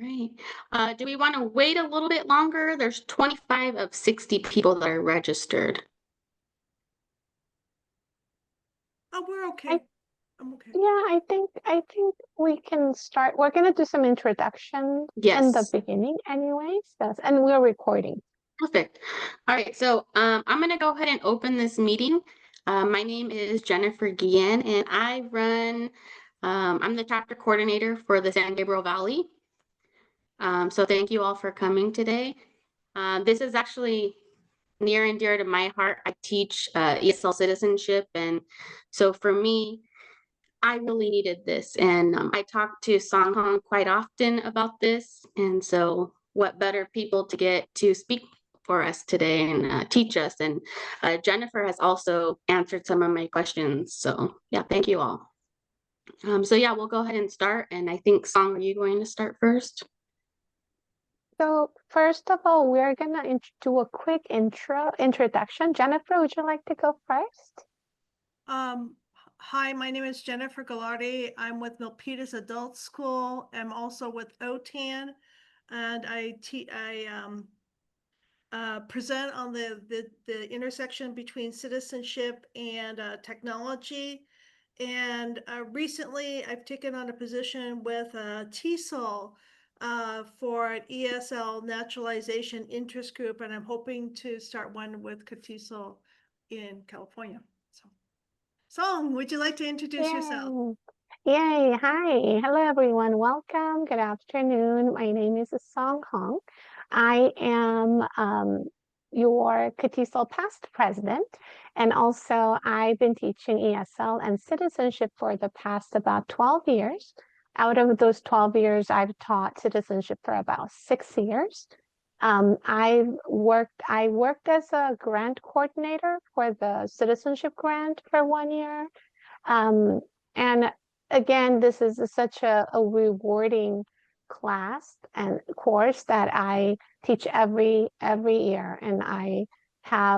Right. Do we want to wait a little bit longer? There's 25 of 60 people that are registered. Oh, we're I okay. I'm okay. yeah, I think we can start. We're gonna do some introduction in the Yes. beginning anyways. And we're recording. Perfect. All right. So I'm going to go ahead and open this meeting. My name is Jennifer Guillen, and I'm the chapter coordinator for the San Gabriel Valley. So thank you all for coming today. This is actually near and dear to my heart. I teach ESL citizenship, and so for me, I really needed this. And I talk to Song Hong quite often about this, and so what better people to get to speak for us today and teach us. And Jennifer has also answered some of my questions. So yeah, thank you all. So yeah, we'll go ahead and start. And I think Song, are you going to start first? So first of all, we're gonna do a quick introduction. Jennifer, would you like to go first? Hi, my name is Jennifer Gagliardi. I'm with Milpitas Adult School. I'm also with OTAN, and I present on the intersection between citizenship and technology. And recently, I've taken on a position with TESOL for an ESL naturalization interest group, and I'm hoping to start one with CATESOL in California. So, Song, would you like to introduce yourself? Yay. Yay. Hi. Hello, everyone. Welcome. Good afternoon. My name is Song Hong. I am your CATESOL past president, and also I've been teaching ESL and citizenship for the past about 12 years. Out of those 12 years, I've taught citizenship for about 6 years. I worked as a grant coordinator for the citizenship grant for 1 year. And again, this is such a rewarding class and course that I teach every year, and I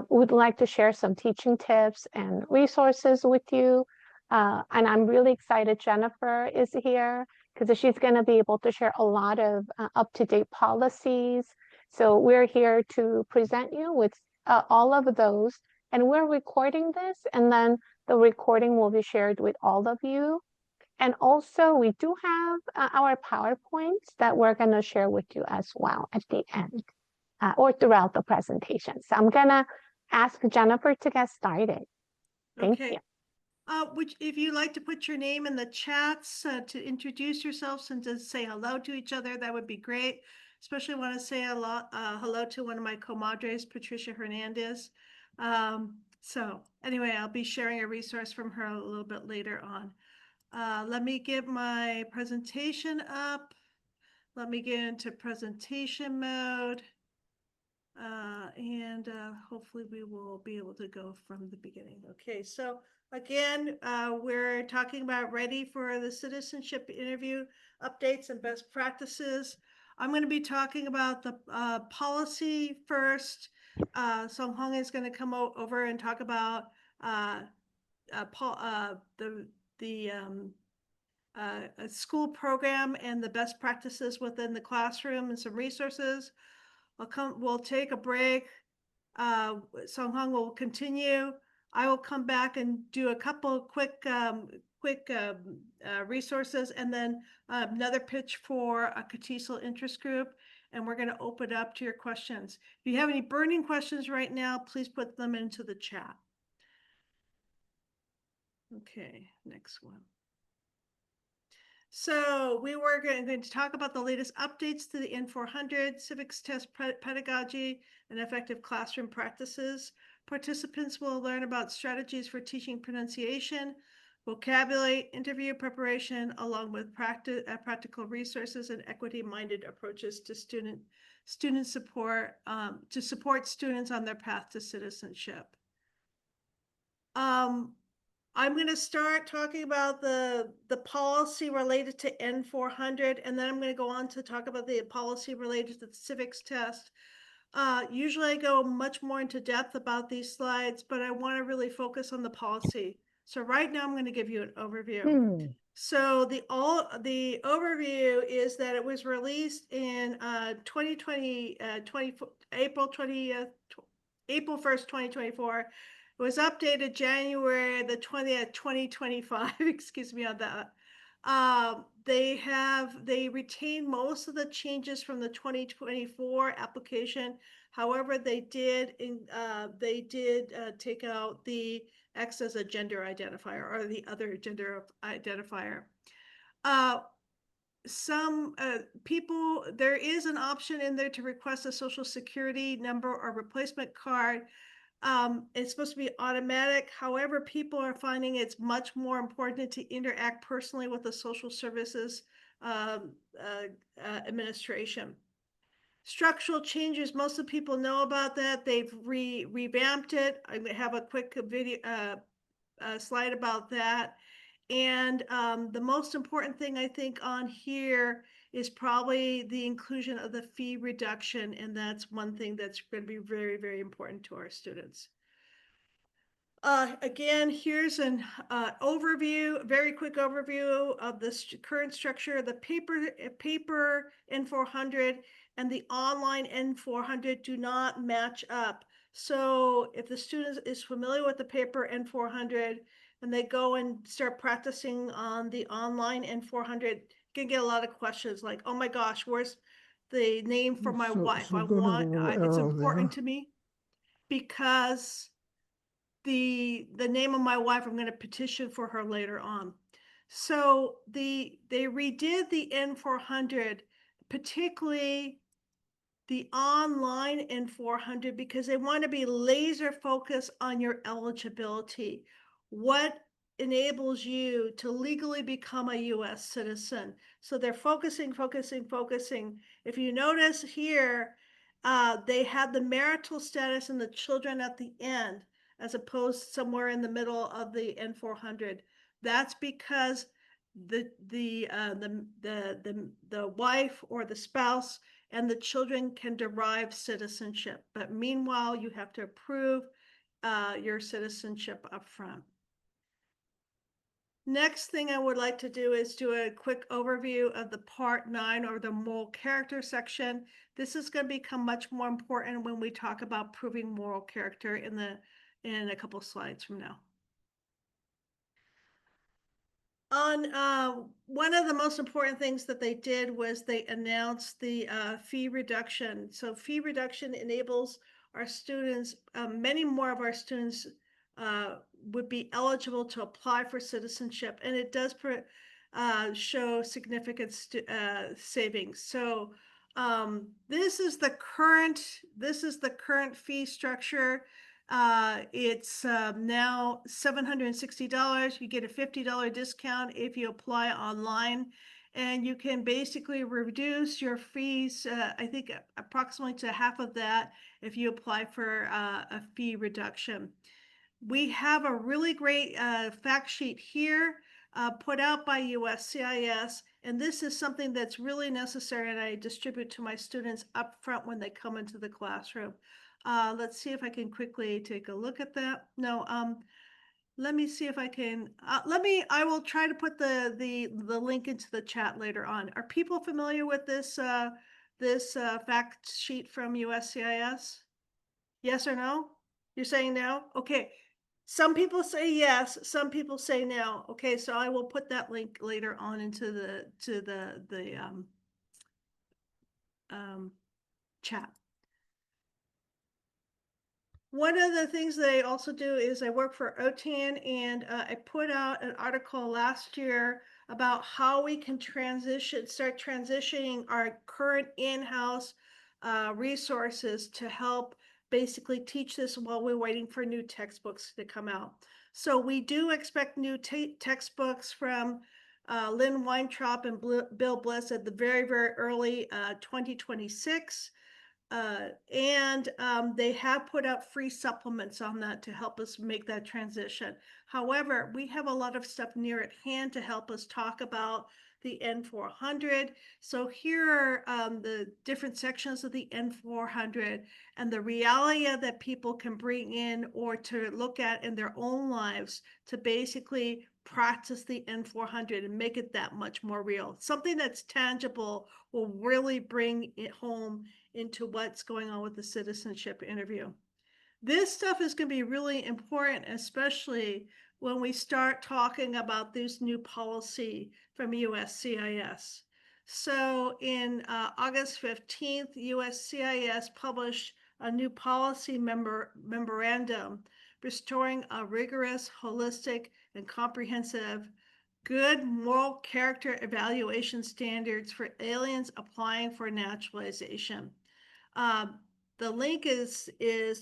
would like to share some teaching tips and resources with you. And I'm really excited Jennifer is here because she's going to be able to share a lot of up-to-date policies. So we're here to present you with all of those, and we're recording this, and then the recording will be shared with all of you. And also, we do have our PowerPoints that we're going to share with you as well at the end or throughout the presentation. So I'm going to ask Jennifer to get started. Thank you. If you'd like to put your name in the chats to introduce yourselves and to say hello to each other, that would be great. Especially want to say hello to one of my comadres, Patricia Hernandez. So anyway, I'll be sharing a resource from her a little bit later on. Let me get my presentation up. Let me get into presentation mode. And hopefully we will be able to go from the beginning. Okay, so again, we're talking about ready for the citizenship interview updates and best practices. I'm going to be talking about the policy first. Song Hong is going to come over and talk about a school program and the best practices within the classroom and some resources. We'll take a break. Song Hong will continue. I will come back and do a couple quick resources, and then another pitch for a CATESOL interest group, and we're going to open up to your questions. If you have any burning questions right now, please put them into the chat. Okay, next one. So we were going to talk about the latest updates to the N400, civics test pedagogy, and effective classroom practices. Participants will learn about strategies for teaching pronunciation, vocabulary, interview preparation, along with practical resources and equity-minded approaches to student support to support students on their path to citizenship. I'm going to start talking about the policy related to N400, and then I'm going to go on to talk about the policy related to the civics test. Usually I go much more into depth about these slides, but I want to really focus on the policy. So right now I'm going to give you an overview. So the overview is that it was released in 2020, April 20th, April 1st, 2024. It was updated January the 20th, 2025. Excuse me on that. They retain most of the changes from the 2024 application. However, they did take out the X as a gender identifier or the other gender identifier. Some people, there is an option in there to request a social security number or replacement card. It's supposed to be automatic. However, people are finding it's much more important to interact personally with the social services administration. Structural changes, most of the people know about that. They've revamped it. I have a quick video slide about that. And the most important thing I think on here is probably the inclusion of the fee reduction. And that's one thing that's going to be very, very important to our students. Again, here's an overview, very quick overview of the current structure. The paper N400 and the online N400 do not match up. So if the student is familiar with the paper N400 and they go and start practicing on the online N400, you can get a lot of questions like, oh my gosh, where's the name for my wife? It's important to me because the name of my wife, I'm going to petition for her later on. So they redid the N400, particularly the online N400, because they want to be laser focused on your eligibility. What enables you to legally become a US citizen? So they're focusing. If you notice here, they had the marital status and the children at the end, as opposed somewhere in the middle of the N400. That's because the wife or the spouse and the children can derive citizenship. But meanwhile, you have to approve your citizenship up front. Next thing I would like to do is do a quick overview of the Part 9 or the moral character section. This is going to become much more important when we talk about proving moral character in a couple slides from now. On one of the most important things that they did was they announced the fee reduction. So fee reduction enables our students, many more of our students would be eligible to apply for citizenship, and it does show significant savings. So this is the current fee structure. It's now $760. You get a $50 discount if you apply online, and you can basically reduce your fees, I think approximately to half of that if you apply for a fee reduction. We have a really great fact sheet here put out by USCIS, and this is something that's really necessary, and I distribute to my students up front when they come into the classroom. Let's see if I can quickly take a look at that. No, let me see if I can, I will try to put the link into the chat later on. Are people familiar with this fact sheet from USCIS? Yes or no? You're saying no? Okay. Some people say yes, some people say no. Okay, so I will put that link later on into the chat. One of the things that I also do is I work for OTAN, and I put out an article last year about how we can start transitioning our current in-house resources to help basically teach this while we're waiting for new textbooks to come out. So we do expect new textbooks from Lynn Weintraub and Bill Bliss at the very, very early 2026. And they have put out free supplements on that to help us make that transition. However, we have a lot of stuff near at hand to help us talk about the N400. So here are the different sections of the N400 and the reality that people can bring in or to look at in their own lives to basically practice the N400 and make it that much more real. Something that's tangible will really bring it home into what's going on with the citizenship interview. This stuff is going to be really important, especially when we start talking about this new policy from USCIS. So in August 15th, USCIS published a new policy memorandum restoring a rigorous, holistic, and comprehensive good moral character evaluation standards for aliens applying for naturalization. The link is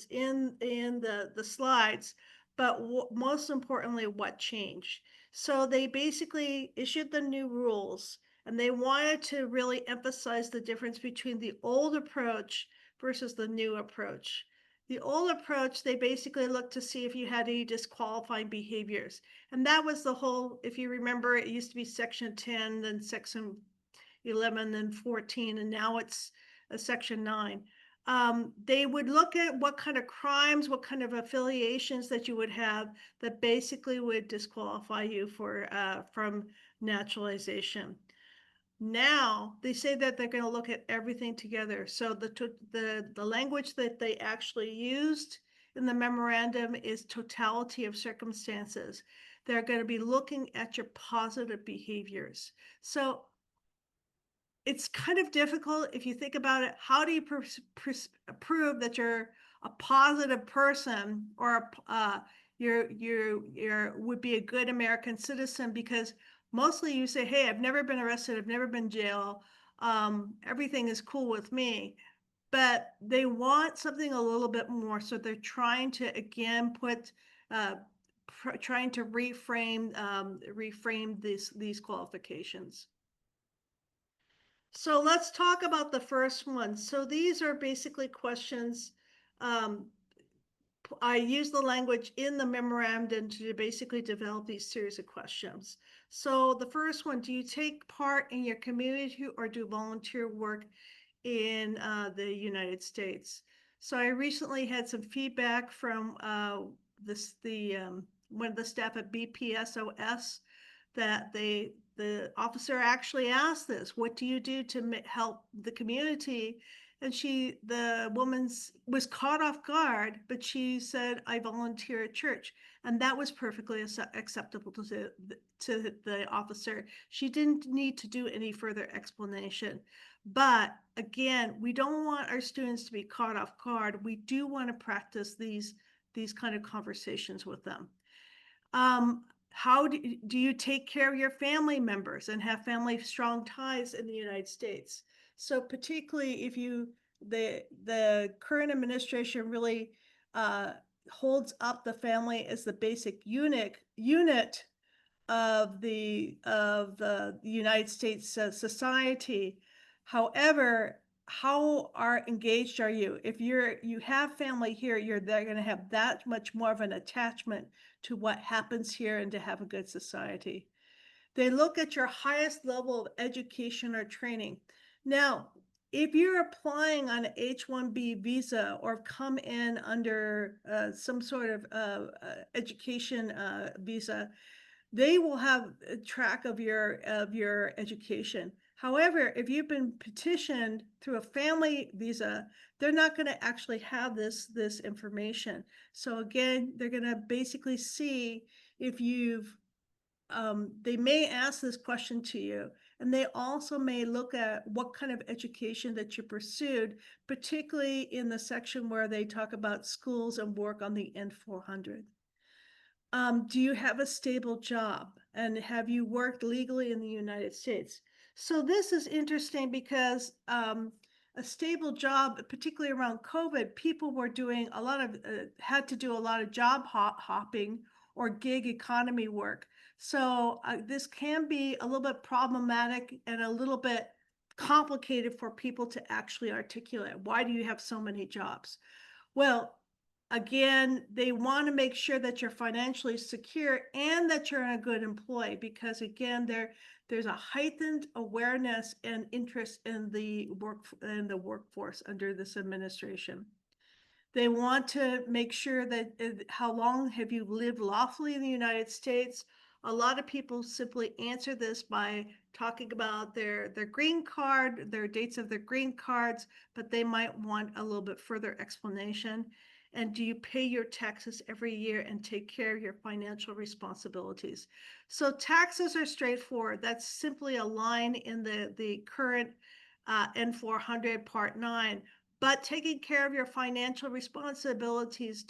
in the slides, but most importantly, what changed. So they basically issued the new rules, and they wanted to really emphasize the difference between the old approach versus the new approach. The old approach, they basically looked to see if you had any disqualifying behaviors. And that was the whole, if you remember, it used to be section 10, then section 11, then 14, and now it's section 9. They would look at what kind of crimes, what kind of affiliations that you would have that basically would disqualify you for from naturalization. Now they say that they're going to look at everything together. So the language that they actually used in the memorandum is totality of circumstances. They're going to be looking at your positive behaviors. So it's kind of difficult if you think about it. How do you prove that you're a positive person or you're would be a good American citizen? Because mostly you say, hey, I've never been arrested, I've never been in jail, everything is cool with me. But they want something a little bit more, so they're trying to again put trying to reframe these qualifications. So let's talk about the first one. So these are basically questions. I use the language in the memorandum to basically develop these series of questions. So the first one, do you take part in your community or do volunteer work in the United States? So I recently had some feedback from one of the staff at BPSOS that the officer actually asked this, what do you do to help the community? And the woman was caught off guard, but she said, I volunteer at church. And that was perfectly acceptable to the officer. She didn't need to do any further explanation. But again, we don't want our students to be caught off guard. We do want to practice these kind of conversations with them. How do you take care of your family members and have family strong ties in the United States? So particularly if the current administration really holds up the family as the basic unit of the United States society. However, how engaged are you? If you have family here, they're going to have that much more of an attachment to what happens here and to have a good society. They look at your highest level of education or training. Now, if you're applying on an H-1B visa or come in under some sort of education visa, they will have a track of your education. However, if you've been petitioned through a family visa, they're not going to actually have this information. So again, they're going to basically see if you've, they may ask this question to you, and they also may look at what kind of education that you pursued, particularly in the section where they talk about schools and work on the N400. Do you have a stable job? And have you worked legally in the United States? So this is interesting because a stable job, particularly around COVID, people were doing a lot of, had to do a lot of job hopping or gig economy work. So this can be a little bit problematic and a little bit complicated for people to actually articulate. Why do you have so many jobs? Well, Again, they want to make sure that you're financially secure and that you're a good employee, because again, there's a heightened awareness and interest in the workforce under this administration. They want to make sure that how long have you lived lawfully in the United States? A lot of people simply answer this by talking about their green card, their dates of their green cards, but they might want a little bit further explanation. And do you pay your taxes every year and take care of your financial responsibilities? So taxes are straightforward. That's simply a line in the current N400 Part 9. But taking care of your financial responsibilities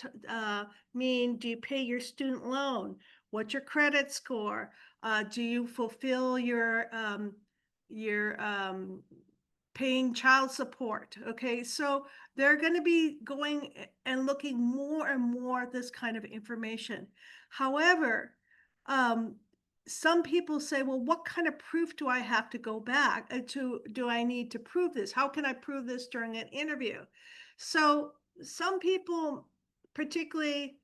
mean, do you pay your student loan? What's your credit score? Do you fulfill your paying child support? Okay, so they're going to be going and looking more and more at this kind of information. However, some people say, well, what kind of proof do I have to go back do I need to prove this? How can I prove this during an interview? So some people, particularly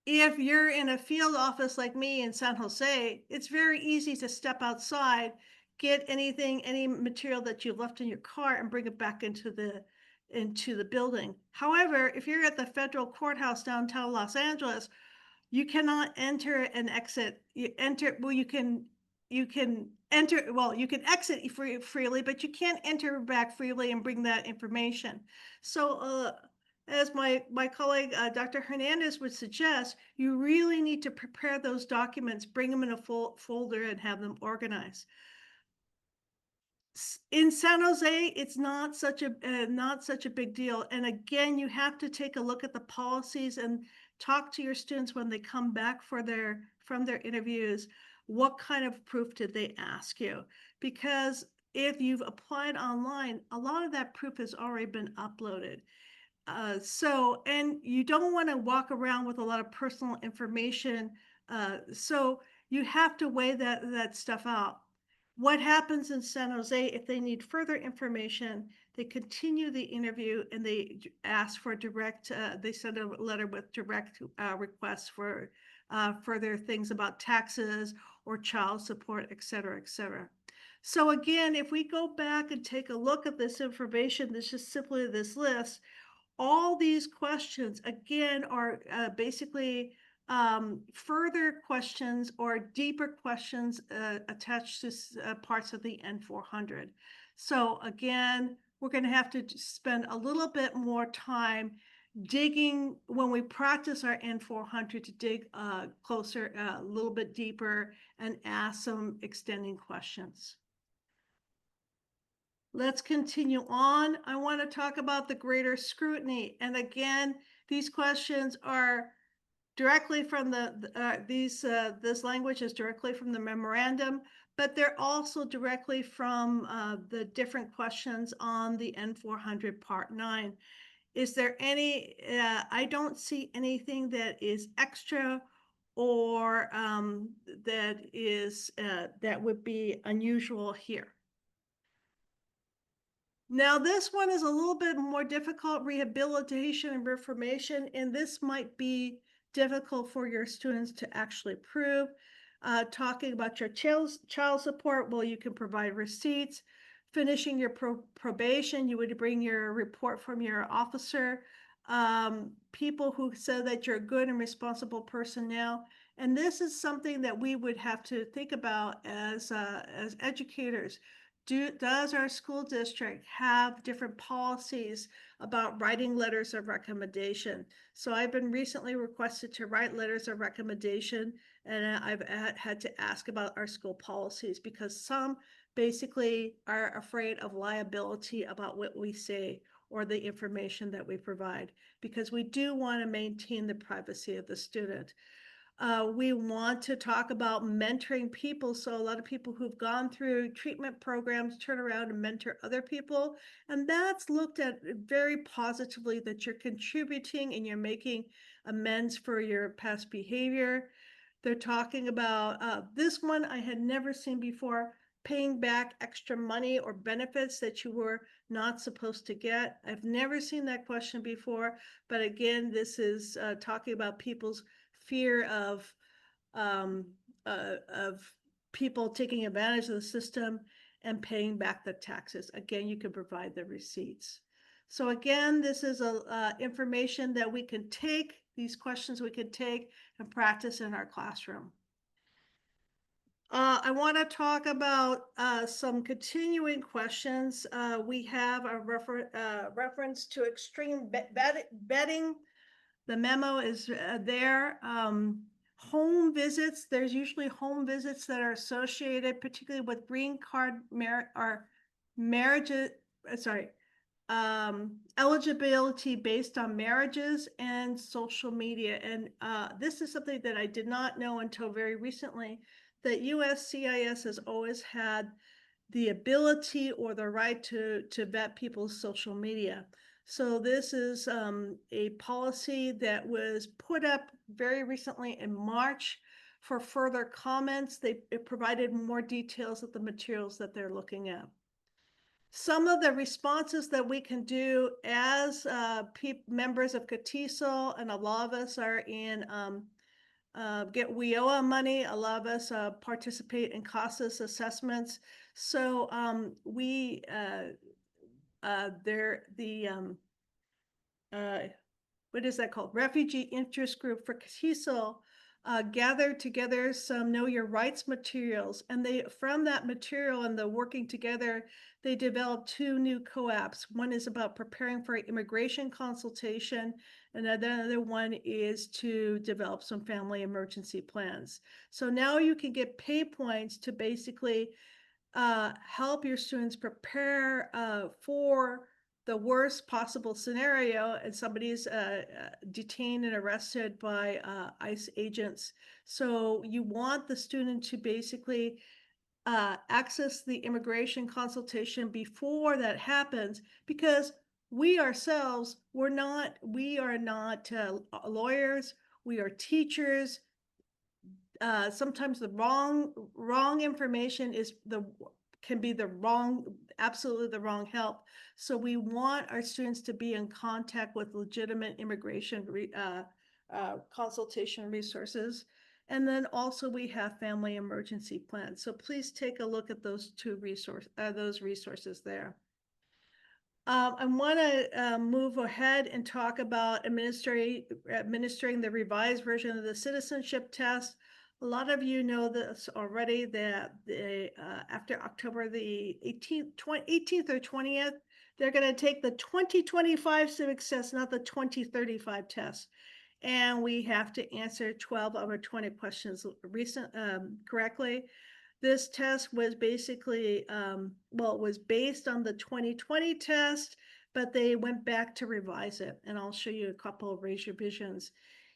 if you're in a field office like me in San Jose, it's very easy to step outside, get any material that you've left in your car and bring it back into the building. However, if you're at the federal courthouse downtown Los Angeles, you cannot enter and exit. You enter, well, you can enter, well, you can exit freely, but you can't enter back freely and bring that information. So as my colleague, Dr. Hernandez would suggest, you really need to prepare those documents, bring them in a folder and have them organized. In San Jose, it's not such a big deal. And again, you have to take a look at the policies and talk to your students when they come back from their interviews. What kind of proof did they ask you? Because if you've applied online, a lot of that proof has already been uploaded. And you don't want to walk around with a lot of personal information. So you have to weigh that stuff out. What happens in San Jose, if they need further information, they continue the interview and they ask for they send a letter with direct requests for further things about taxes or child support, et cetera, et cetera. So again, if we go back and take a look at this information, this is simply this list. All these questions, again, are basically further questions or deeper questions attached to parts of the N400. So again, we're going to have to spend a little bit more time digging when we practice our N400 to dig closer, a little bit deeper and ask some extending questions. Let's continue on. I want to talk about the greater scrutiny. And again, these questions are directly from this language is directly from the memorandum, but they're also directly from the different questions on the N400 Part 9. Is there any, I don't see anything that is extra or that would be unusual here. Now, this one is a little bit more difficult, rehabilitation and reformation, and this might be difficult for your students to actually prove. Talking about your child support, well, you can provide receipts. Finishing your probation, you would bring your report from your officer. People who said that you're a good and responsible person now. And this is something that we would have to think about as educators. Does our school district have different policies about writing letters of recommendation? So I've been recently requested to write letters of recommendation, and I've had to ask about our school policies because some basically are afraid of liability about what we say or the information that we provide, because we do want to maintain the privacy of the student. We want to talk about mentoring people. So a lot of people who've gone through treatment programs turn around and mentor other people. And that's looked at very positively, that you're contributing and you're making amends for your past behavior. They're talking about this one I had never seen before, paying back extra money or benefits that you were not supposed to get? I've never seen that question before, but again, this is talking about people's fear of people taking advantage of the system and paying back the taxes. Again, you can provide the receipts. So again, this is information that we can take, these questions we can take and practice in our classroom. I want to talk about some continuing questions. We have a reference to extreme betting. The memo is there. Home visits, there's usually home visits that are associated, particularly with green card marriages, eligibility based on marriages and social media. And this is something that I did not know until very recently, that USCIS has always had the ability or the right to vet people's social media. So this is a policy that was put up very recently in March for further comments. It provided more details of the materials that they're looking at. Some of the responses that we can do as members of CATESOL, and a lot of us are in get WIOA money. A lot of us participate in CASAS assessments. So what is that called? Refugee Interest Group for CATESOL gathered together some Know Your Rights materials, and from that material and the working together, they developed 2 new co-apps. One is about preparing for immigration consultation, and another one is to develop some family emergency plans. So now you can get pay points to basically help your students prepare for the worst possible scenario, and somebody's detained and arrested by ICE agents. So you want the student to basically access the immigration consultation before that happens, because we ourselves, we are not lawyers, we are teachers. Sometimes the wrong information can be absolutely the wrong help. So we want our students to be in contact with legitimate immigration consultation resources. And then also we have family emergency plans. So please take a look at those resources there. I want to move ahead and talk about administering the revised version of the citizenship test. A lot of you know this already, that after October the 18th or 20th, they're going to take the 2025 civics test, not the 2035 test. And we have to answer 12 over 20 questions correctly. This test was basically, it was based on the 2020 test, but they went back to revise it. And I'll show you a couple of revisions.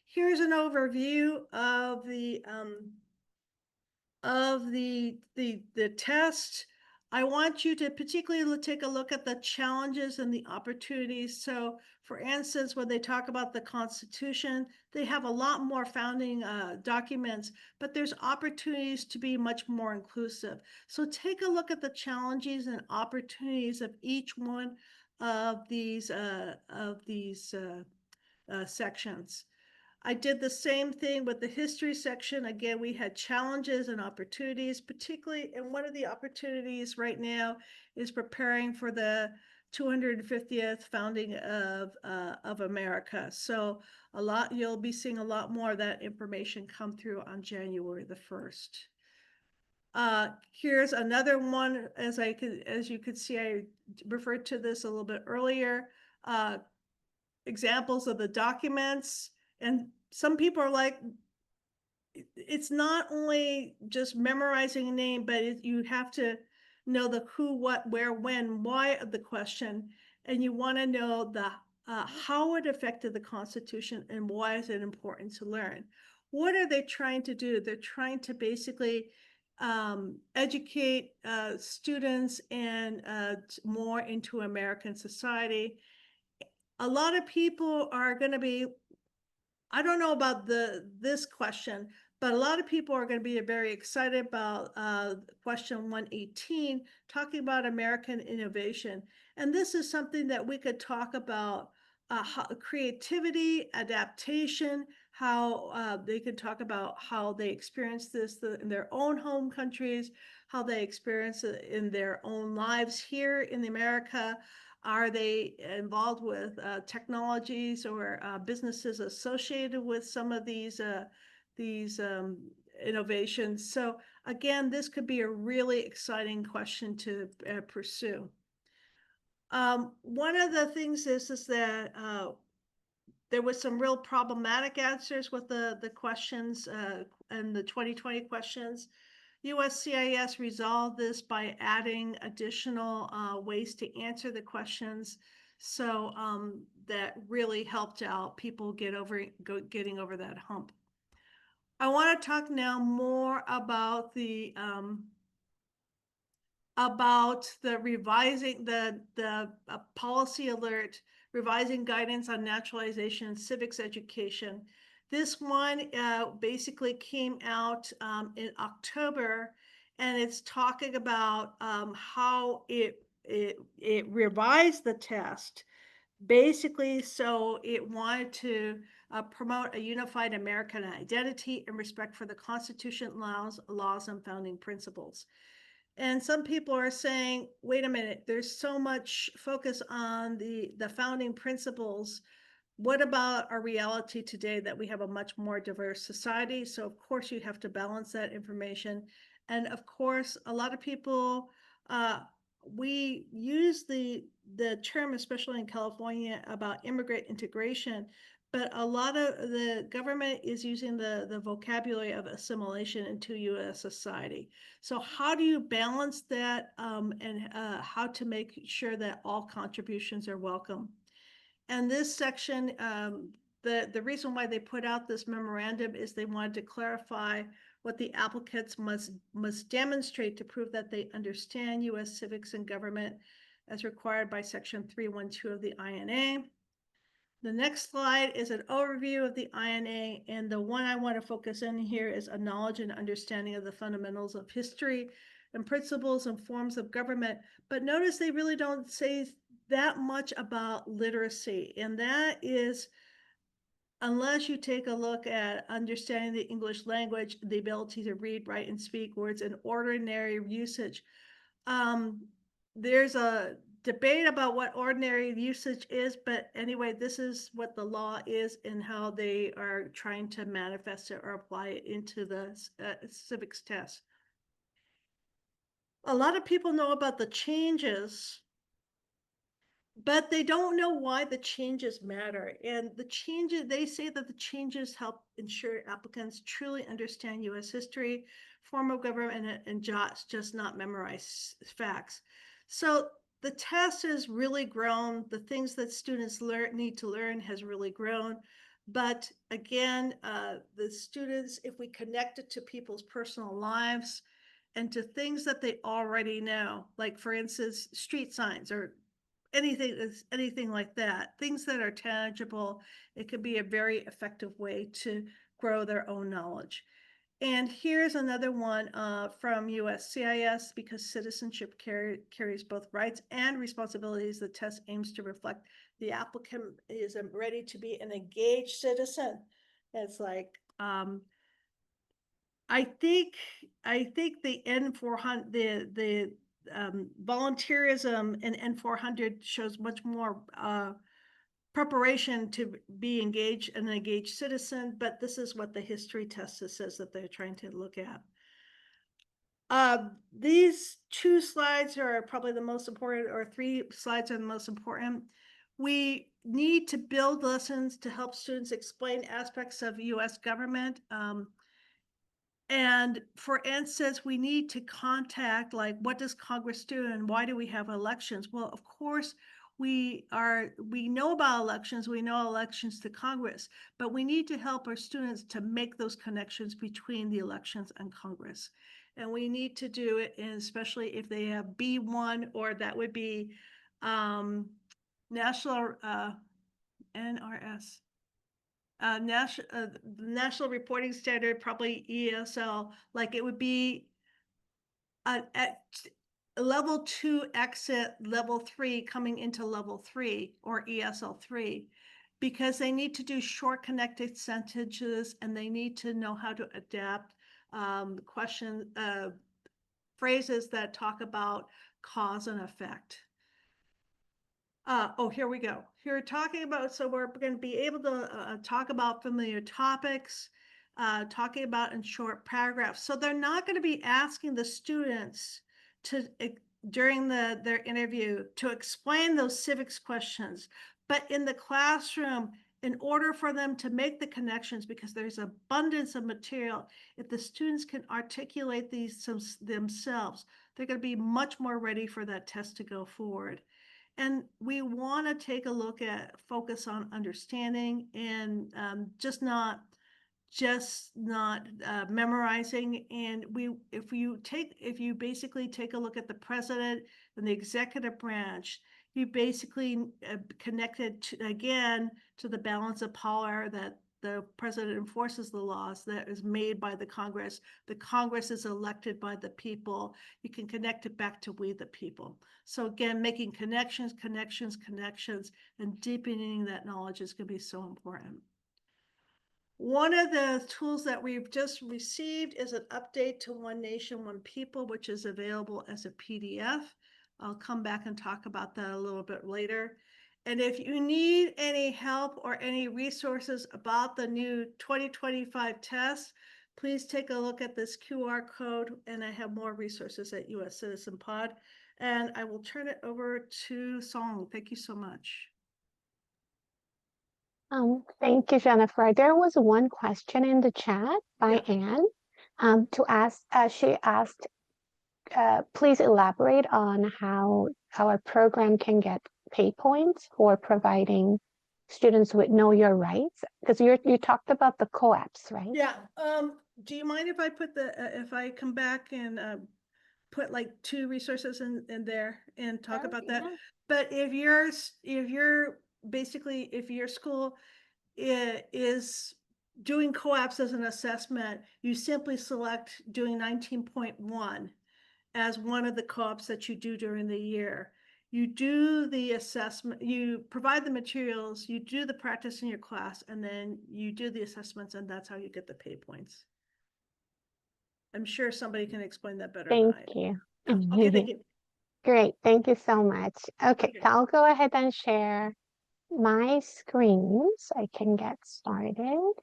Here's an overview of the test. I want you to particularly take a look at the challenges and the opportunities. So for instance, when they talk about the Constitution, they have a lot more founding documents, but there's opportunities to be much more inclusive. So take a look at the challenges and opportunities of each one of these sections. I did the same thing with the history section. Again, we had challenges and opportunities, particularly, and one of the opportunities right now is preparing for the 250th founding of America. So you'll be seeing a lot more of that information come through on January the 1st. Here's another one. As you could see, I referred to this a little bit earlier. Examples of the documents. And some people are like, it's not only just memorizing a name, but you have to know the who, what, where, when, why of the question. And you want to know how it affected the Constitution and why is it important to learn. What are they trying to do? They're trying to basically educate students and more into American society. A lot of people are going to be, I don't know about this question, but a lot of people are going to be very excited about question 118, talking about American innovation. And this is something that we could talk about, creativity, adaptation, how they can talk about how they experience this in their own home countries, how they experience it in their own lives here in America. Are they involved with technologies or businesses associated with some of these innovations? So again, this could be a really exciting question to pursue. One of the things is that there was some real problematic answers with the questions and the 2020 questions. USCIS resolved this by adding additional ways to answer the questions. So that really helped out people getting over that hump. I want to talk now more about the revising the policy alert, revising guidance on naturalization and civics education. This one basically came out in October, and it's talking about how it revised the test, basically, so it wanted to promote a unified American identity and respect for the Constitution, laws, and founding principles. And some people are saying, wait a minute, there's so much focus on the founding principles. What about our reality today that we have a much more diverse society? So of course you have to balance that information. And of course, a lot of people, we use the term, especially in California, about immigrant integration, but a lot of the government is using the vocabulary of assimilation into U.S. society. So how do you balance that and how to make sure that all contributions are welcome? And this section, the reason why they put out this memorandum is they wanted to clarify what the applicants must demonstrate to prove that they understand U.S. civics and government as required by Section 312 of the INA. The next slide is an overview of the INA, and the one I want to focus in here is a knowledge and understanding of the fundamentals of history and principles and forms of government. But notice they really don't say that much about literacy, and that is, unless you take a look at understanding the English language, the ability to read, write, and speak words in ordinary usage. There's a debate about what ordinary usage is, but anyway, this is what the law is and how they are trying to manifest it or apply it into the civics test. A lot of people know about the changes, but they don't know why the changes matter. And the changes, they say that the changes help ensure applicants truly understand U.S. history, form of government, and just not memorize facts. So the test has really grown. The things that students need to learn has really grown. But again, the students, if we connect it to people's personal lives and to things that they already know, like for instance, street signs or anything like that, things that are tangible, it could be a very effective way to grow their own knowledge. And here's another one from USCIS, because citizenship carries both rights and responsibilities. The test aims to reflect the applicant is ready to be an engaged citizen. It's like, I think the N400, the volunteerism in N400 shows much more preparation to be engaged, an engaged citizen, but this is what the history test says that they're trying to look at. These two slides are probably the most important, or three slides are the most important. We need to build lessons to help students explain aspects of U.S. government. And for instance, we need to contact, like, what does Congress do and why do we have elections? Well, of course, we know about elections, we know elections to Congress, but we need to help our students to make those connections between the elections and Congress. And we need to do it, and especially if they have B1, or that would be national NRS. National Reporting Standard, probably ESL, like it would be level 2 exit level 3 coming into level 3 or ESL 3, because they need to do short connected sentences and they need to know how to adapt phrases that talk about cause and effect. Oh, here we go. Here talking about, so we're going to be able to talk about familiar topics, talking about in short paragraphs. So they're not going to be asking the students to, during their interview, to explain those civics questions. But in the classroom, in order for them to make the connections, because there's abundance of material, if the students can articulate these themselves, they're going to be much more ready for that test to go forward. And we want to take a look at focus on understanding and just not memorizing. And if you basically take a look at the president and the executive branch, you basically connected again to the balance of power, that the president enforces the laws that is made by the Congress. The Congress is elected by the people. You can connect it back to we the people. So again, making connections, and deepening that knowledge is going to be so important. One of the tools that we've just received is an update to One Nation, One People, which is available as a PDF. I'll come back and talk about that a little bit later. And if you need any help or any resources about the new 2025 test, please take a look at this QR code, and I have more resources at US Citizen Pod. And I will turn it over to Song. Thank you so much. Thank you, Jennifer. There was one question in the chat by Anne she asked, please elaborate on how our program can get pay points for providing students with Know Your Rights, because you talked about the co-ops, right? Yeah. Do you mind if I put if I come back and put like 2 resources in there and talk about that? But if your school is doing co-ops as an assessment, you simply select doing 19.1 as one of the co-ops that you do during the year. You do the assessment, you provide the materials, you do the practice in your class, and then you do the assessments, and that's how you get the pay points. I'm sure somebody can explain that better than I Thank you. Okay, thank you. Great, thank you so much. Okay, so I'll go ahead and share my screen so I can get started.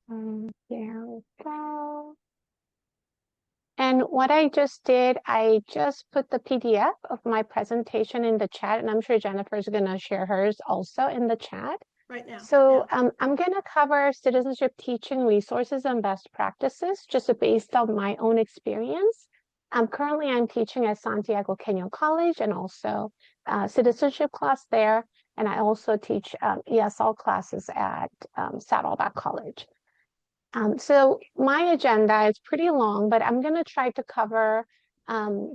There we go. And what I just did, I just put the PDF of my presentation in the chat, and I'm sure Jennifer's going to share hers also in the chat. Right now. So I'm going to cover citizenship teaching resources and best practices, just based on my own experience. Currently, I'm teaching at Santiago Kenyon College and also citizenship class there. And I also teach ESL classes at Saddleback College. So my agenda is pretty long, but I'm going to try to cover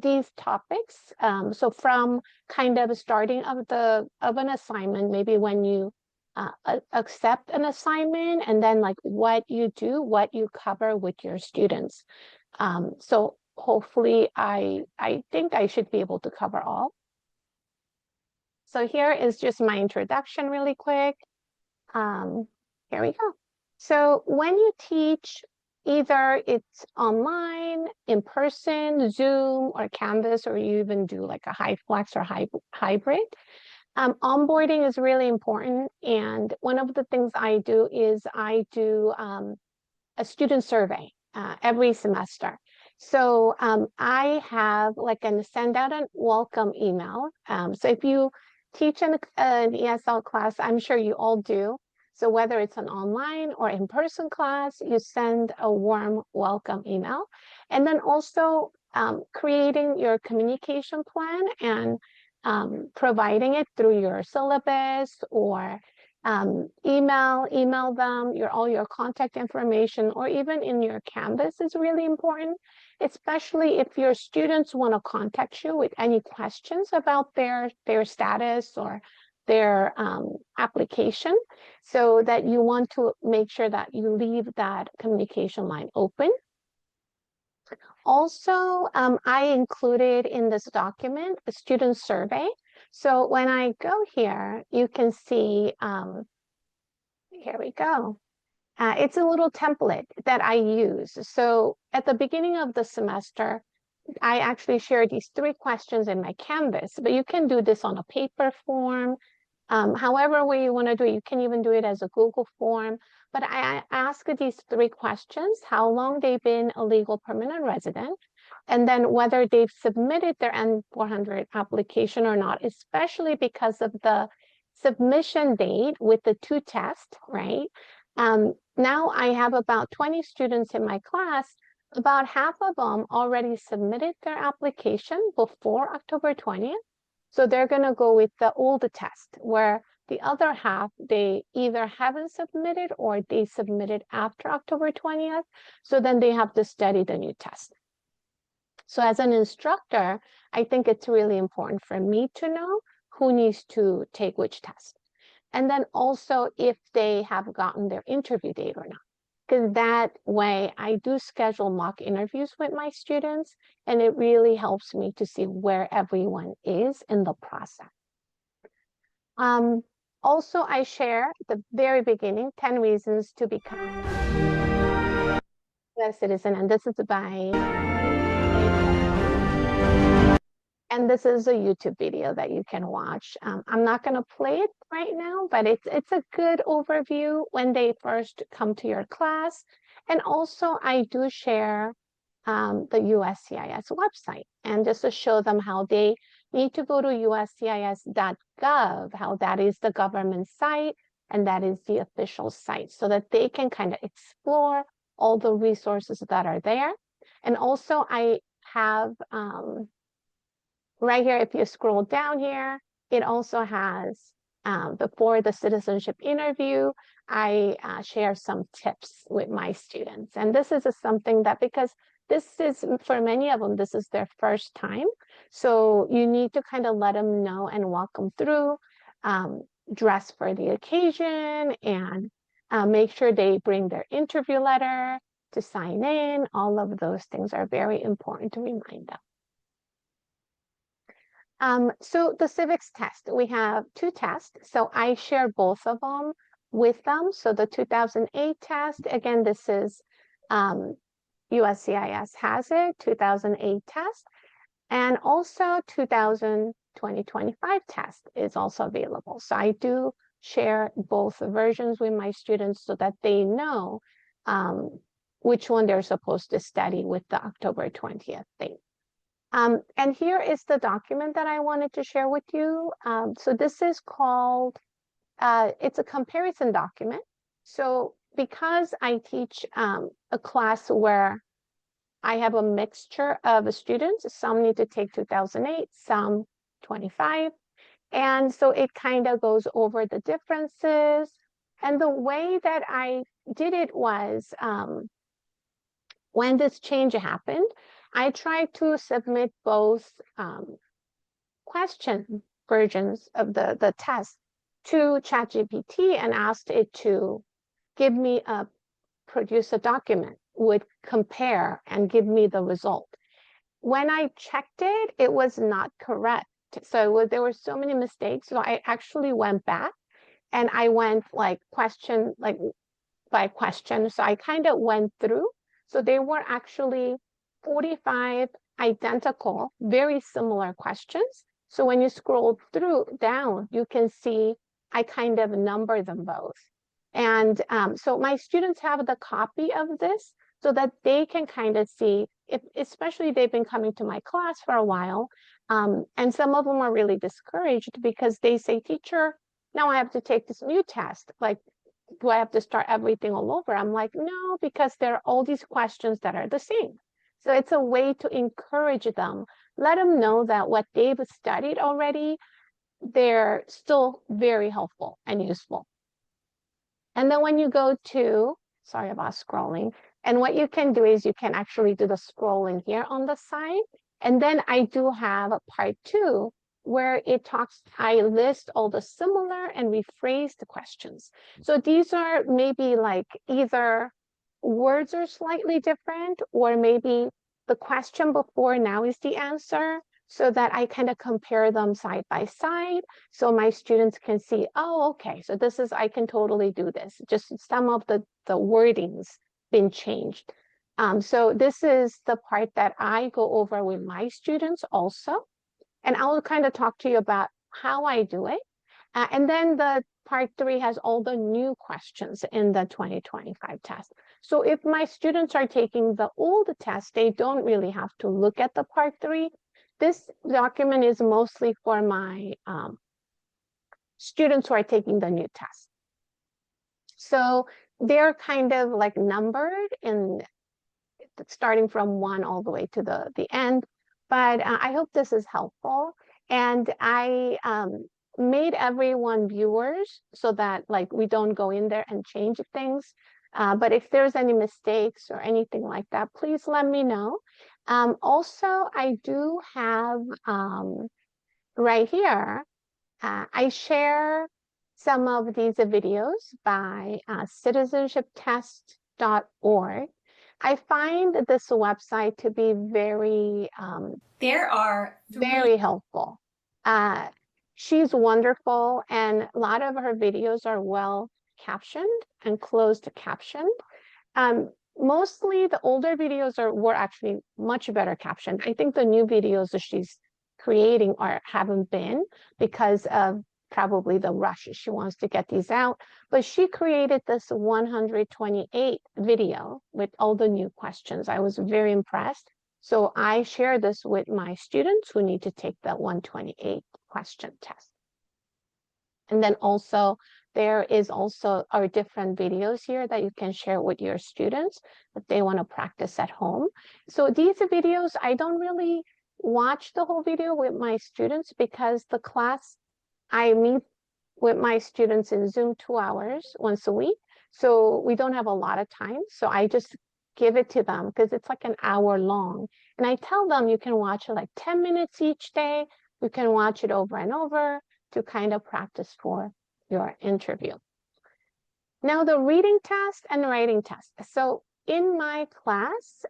these topics. So from kind of starting of an assignment, maybe when you accept an assignment, and then like what you do, what you cover with your students. So hopefully I think I should be able to cover all. So here is just my introduction really quick. Here we go. So when you teach, either it's online, in person, Zoom, or Canvas, or you even do like a HyFlex or hybrid, onboarding is really important. And one of the things I do is I do a student survey every semester. So I have send out a welcome email. So if you teach an ESL class, I'm sure you all do. So whether it's an online or in-person class, you send a warm welcome email. And then also creating your communication plan and providing it through your syllabus or email them all your contact information, or even in your Canvas is really important, especially if your students want to contact you with any questions about their status or their application, so that you want to make sure that you leave that communication line open. Also, I included in this document a student survey. So when I go here, you can see, here we go. It's a little template that I use. So at the beginning of the semester, I actually share these 3 questions in my Canvas, but you can do this on a paper form. However way you want to do it, you can even do it as a Google form. But I ask these 3 questions: how long they've been a legal permanent resident, and then whether they've submitted their N400 application or not, especially because of the submission date with the 2 tests, right? Now I have about 20 students in my class. About half of them already submitted their application before October 20th. So they're going to go with the old test, where the other half, they either haven't submitted or they submitted after October 20th. So then they have to study the new test. So as an instructor, I think it's really important for me to know who needs to take which test. And then also if they have gotten their interview date or not. Because that way I do schedule mock interviews with my students, and it really helps me to see where everyone is in the process. Also, I share at the very beginning 10 reasons to become a US citizen, and this is and this is a YouTube video that you can watch. I'm not going to play it right now, but it's a good overview when they first come to your class. And also, I do share the USCIS website, and just to show them how they need to go to uscis.gov, how that is the government site, and that is the official site, so that they can kind of explore all the resources that are there. And also, I have right here, if you scroll down here, it also has, before the citizenship interview, I share some tips with my students. And this is something that, because this is, for many of them, this is their first time. So you need to kind of let them know and walk them through, dress for the occasion, and make sure they bring their interview letter to sign in. All of those things are very important to remind them. So the civics test, we have 2 tests. So I share both of them with them. So the 2008 test, again, this is USCIS has it, 2008 test. And also 2025 test is also available. So I do share both versions with my students so that they know which one they're supposed to study with the October 20th date. And here is the document that I wanted to share with you. So this is called, it's a comparison document. So because I teach a class where I have a mixture of students, some need to take 2008, some 25. And so it kind of goes over the differences. And the way that I did it was, when this change happened, I tried to submit both question versions of the test to ChatGPT and asked it to give me produce a document, would compare and give me the result. When I checked it, it was not correct. So there were so many mistakes. So I actually went back and I went like question, like by question. So I kind of went through. So there were actually 45 identical, very similar questions. So when you scroll through down, you can see I kind of number them both. And so my students have the copy of this so that they can kind of see, if, especially they've been coming to my class for a while. And some of them are really discouraged because they say, teacher, now I have to take this new test. Like, do I have to start everything all over? I'm like, no, because there are all these questions that are the same. So it's a way to encourage them, let them know that what they've studied already, they're still very helpful and useful. And then when you go to, sorry about scrolling, and what you can do is you can actually do the scrolling here on the side. And then I do have a part 2 where it talks, I list all the similar and rephrased questions. So these are maybe like either words are slightly different, or maybe the question before now is the answer, so that I kind of compare them side by side, so my students can see, oh, okay, so this is, I can totally do this. Just some of the wordings been changed. So this is the part that I go over with my students also. And I'll kind of talk to you about how I do it. And then the part 3 has all the new questions in the 2025 test. So if my students are taking the old test, they don't really have to look at the part 3. This document is mostly for my students who are taking the new test. So they're kind of like numbered in starting from 1 all the way to the end. But I hope this is helpful. And I made everyone viewers so that like we don't go in there and change things. But if there's any mistakes or anything like that, please let me know. Also, I do have right here, I share some of these videos by citizenshiptest.org. I find this website to be very There are very helpful. She's wonderful, and a lot of her videos are well captioned and closed captioned. Mostly the older videos were actually much better captioned. I think the new videos that she's creating haven't been, because of probably the rush. She wants to get these out, but she created this 128 video with all the new questions. I was very impressed. So I share this with my students who need to take the 128 question test. And then also there is also our different videos here that you can share with your students if they want to practice at home. So these videos, I don't really watch the whole video with my students, because the class, I meet with my students in Zoom 2 hours once a week. So we don't have a lot of time. So I just give it to them because it's like an hour long. And I tell them you can watch it like 10 minutes each day. You can watch it over and over to kind of practice for your interview. Now the reading test and writing test. So in my class,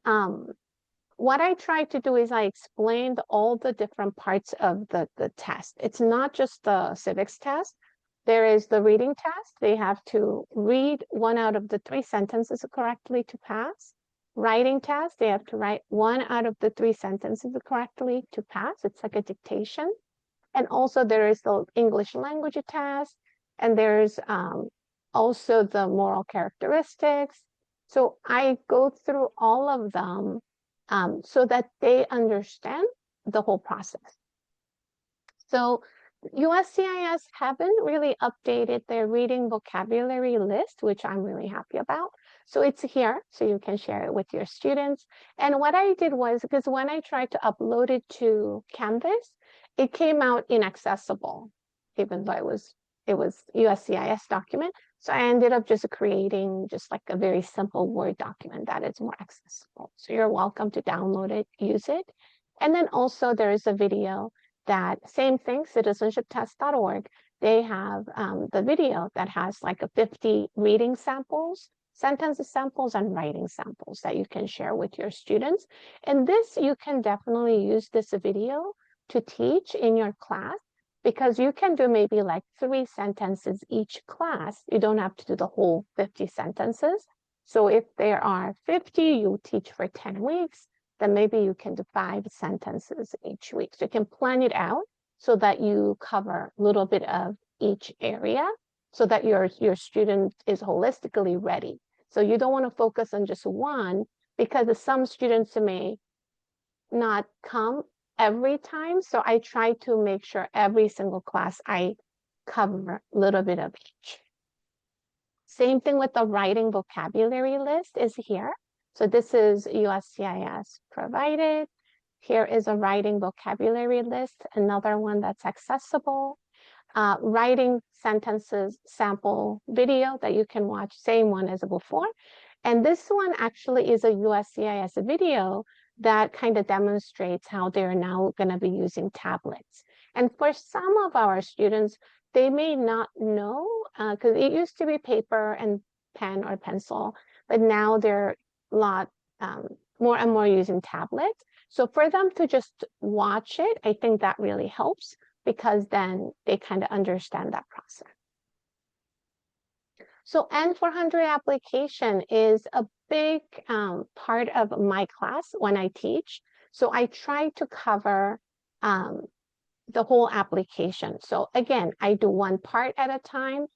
what I try to do is I explained all the different parts of the test. It's not just the civics test. There is the reading test. They have to read 1 out of the 3 sentences correctly to pass. Writing test, they have to write 1 out of the 3 sentences correctly to pass. It's like a dictation. And also there is the English language test, and there's also the moral characteristics. So I go through all of them so that they understand the whole process. So USCIS haven't really updated their reading vocabulary list, which I'm really happy about. So it's here, so you can share it with your students. And what I did was, because when I tried to upload it to Canvas, it came out inaccessible, even though it was USCIS document. So I ended up just creating just like a very simple Word document that is more accessible. So you're welcome to download it, use it. And then also there is a video that, same thing, citizenshiptest.org. They have the video that has like a 50 reading samples, sentence samples, and writing samples that you can share with your students. And this, you can definitely use this video to teach in your class, because you can do maybe like 3 sentences each class. You don't have to do the whole 50 sentences. So if there are 50, you teach for 10 weeks, then maybe you can do 5 sentences each week. So you can plan it out so that you cover a little bit of each area, so that your student is holistically ready. So you don't want to focus on just one, because some students may not come every time. So I try to make sure every single class I cover a little bit of each. Same thing with the writing vocabulary list is here. So this is USCIS provided. Here is a writing vocabulary list, another one that's accessible. Writing sentences sample video that you can watch, same one as before. And this one actually is a USCIS video that kind of demonstrates how they're now going to be using tablets. And for some of our students, they may not know, because it used to be paper and pen or pencil, but now they're a lot more and more using tablets. So for them to just watch it, I think that really helps because then they kind of understand that process. So N400 application is a big part of my class when I teach. So I try to cover the whole application. So again, I do one part at a time.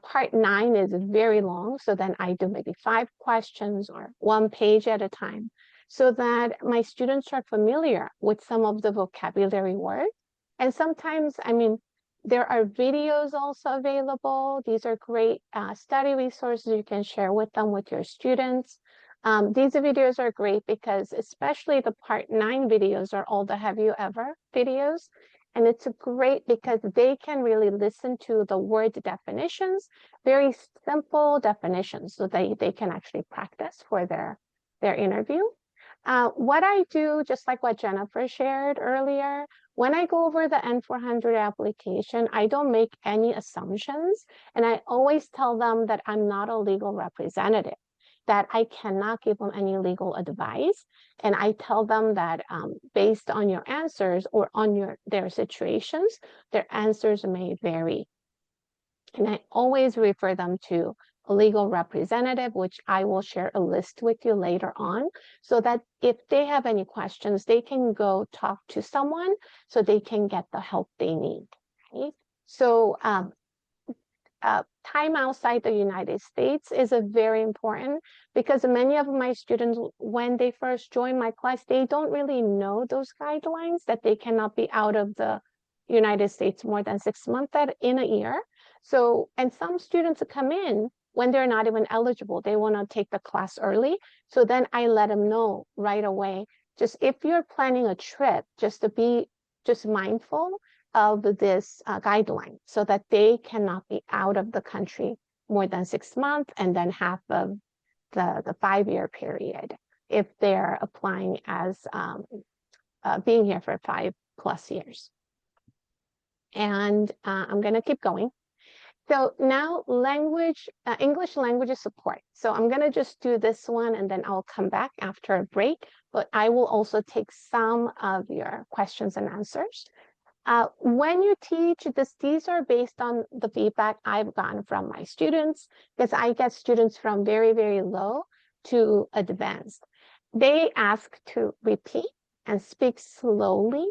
Part 9 is very long. So then I do maybe 5 questions or 1 page at a time so that my students are familiar with some of the vocabulary words. And sometimes, I mean, there are videos also available. These are great study resources you can share with them, with your students. These videos are great because especially the part 9 videos are all the have you ever videos. And it's great because they can really listen to the word definitions, very simple definitions, so that they can actually practice for their interview. What I do, just like what Jennifer shared earlier, when I go over the N400 application, I don't make any assumptions. And I always tell them that I'm not a legal representative, that I cannot give them any legal advice. And I tell them that based on your answers or on their situations, their answers may vary. And I always refer them to a legal representative, which I will share a list with you later on, so that if they have any questions, they can go talk to someone so they can get the help they need. Right? So time outside the United States is very important because many of my students, when they first join my class, they don't really know those guidelines that they cannot be out of the United States more than 6 months in a year. So, and some students come in when they're not even eligible. They want to take the class early. So then I let them know right away, just if you're planning a trip, just to be just mindful of this guideline so that they cannot be out of the country more than 6 months and then half of the 5-year period if they're applying as being here for 5+ years. And I'm going to keep going. So now English language support. So I'm going to just do this one and then I'll come back after a break, but I will also take some of your questions and answers. When you teach this, these are based on the feedback I've gotten from my students, because I get students from very, very low to advanced. They ask to repeat and speak slowly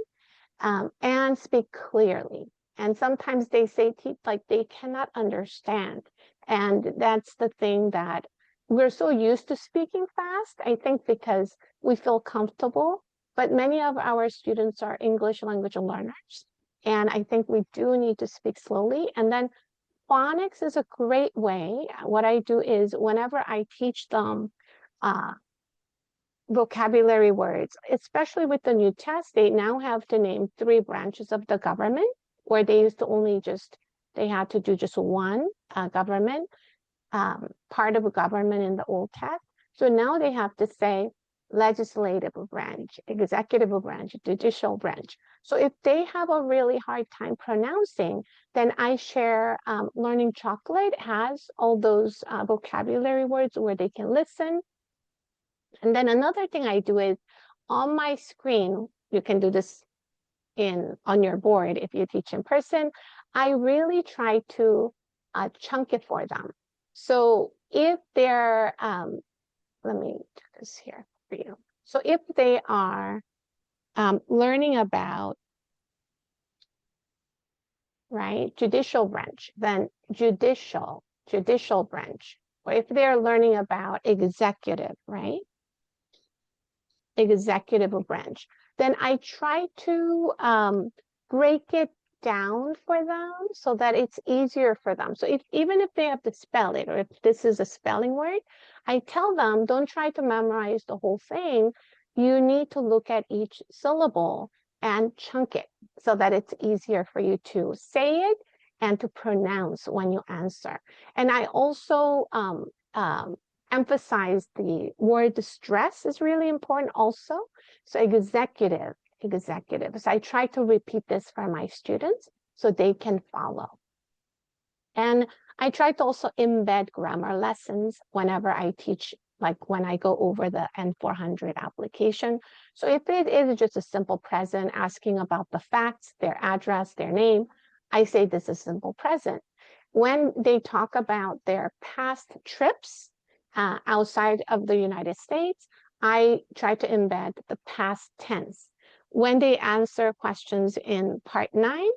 and speak clearly. And sometimes they say like they cannot understand. And that's the thing that we're so used to speaking fast, I think because we feel comfortable, but many of our students are English language learners. And I think we do need to speak slowly. And then phonics is a great way. What I do is whenever I teach them vocabulary words, especially with the new test, they now have to name 3 branches of the government, where they used to only they had to do just one government, part of a government in the old test. So now they have to say legislative branch, executive branch, judicial branch. So if they have a really hard time pronouncing, then I share Learning Chocolate has all those vocabulary words where they can listen. And then another thing I do is on my screen, you can do this on your board if you teach in person, I really try to chunk it for them. So if they're, let me do this here for you. So if they are learning about, right, judicial branch, then judicial branch. Or if they're learning about executive, right, executive branch, then I try to break it down for them so that it's easier for them. So even if they have to spell it, or if this is a spelling word, I tell them, don't try to memorize the whole thing. You need to look at each syllable and chunk it so that it's easier for you to say it and to pronounce when you answer. And I also emphasize the word stress is really important also. So executive. So I try to repeat this for my students so they can follow. And I try to also embed grammar lessons whenever I teach like when I go over the N400 application. So if it is just a simple present asking about the facts, their address, their name, I say this is simple present. When they talk about their past trips outside of the United States, I try to embed the past tense. When they answer questions in part 9,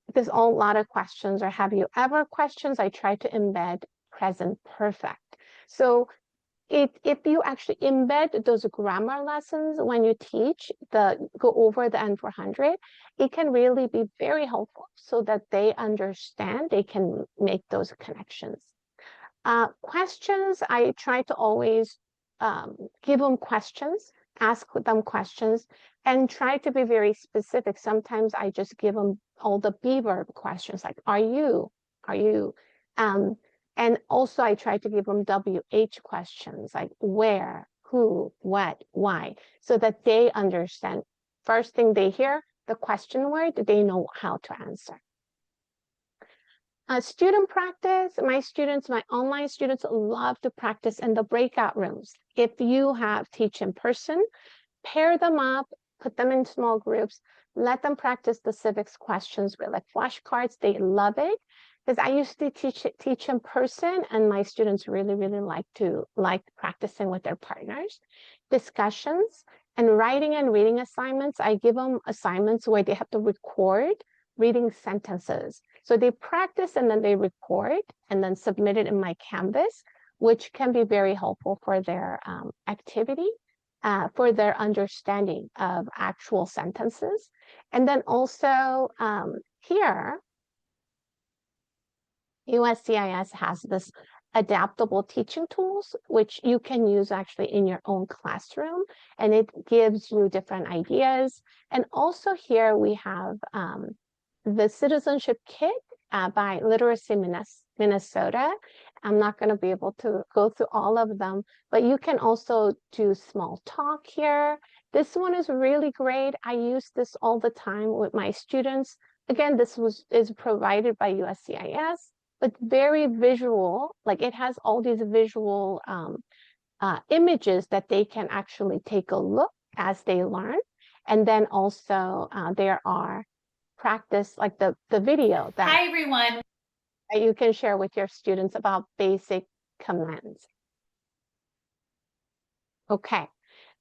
because a lot of questions are have you ever questions, I try to embed present perfect. So if you actually embed those grammar lessons when you teach go over the N400, it can really be very helpful so that they understand, they can make those connections. Questions, I try to always give them questions, ask them questions, and try to be very specific. Sometimes I just give them all the be verb questions like, are you? And also I try to give them WH questions like where, who, what, why, so that they understand. First thing they hear, the question word, they know how to answer. Student practice, my online students love to practice in the breakout rooms. If you have teach in person, pair them up, put them in small groups, let them practice the civics questions with like flashcards. They love it because I used to teach in person and my students really like practicing with their partners. Discussions and writing and reading assignments. I give them assignments where they have to record reading sentences. So they practice and then they record and then submit it in my Canvas, which can be very helpful for their activity, for their understanding of actual sentences. And then also here, USCIS has this adaptable teaching tools, which you can use actually in your own classroom, and it gives you different ideas. And also here we have the Citizenship Kit by Literacy Minnesota. I'm not going to be able to go through all of them, but you can also do small talk here. This one is really great. I use this all the time with my students. Again, this is provided by USCIS, but very visual. Like it has all these visual images that they can actually take a look as they learn. And then also there are practice like the video that Hi, everyone. You can share with your students about basic commands. Okay.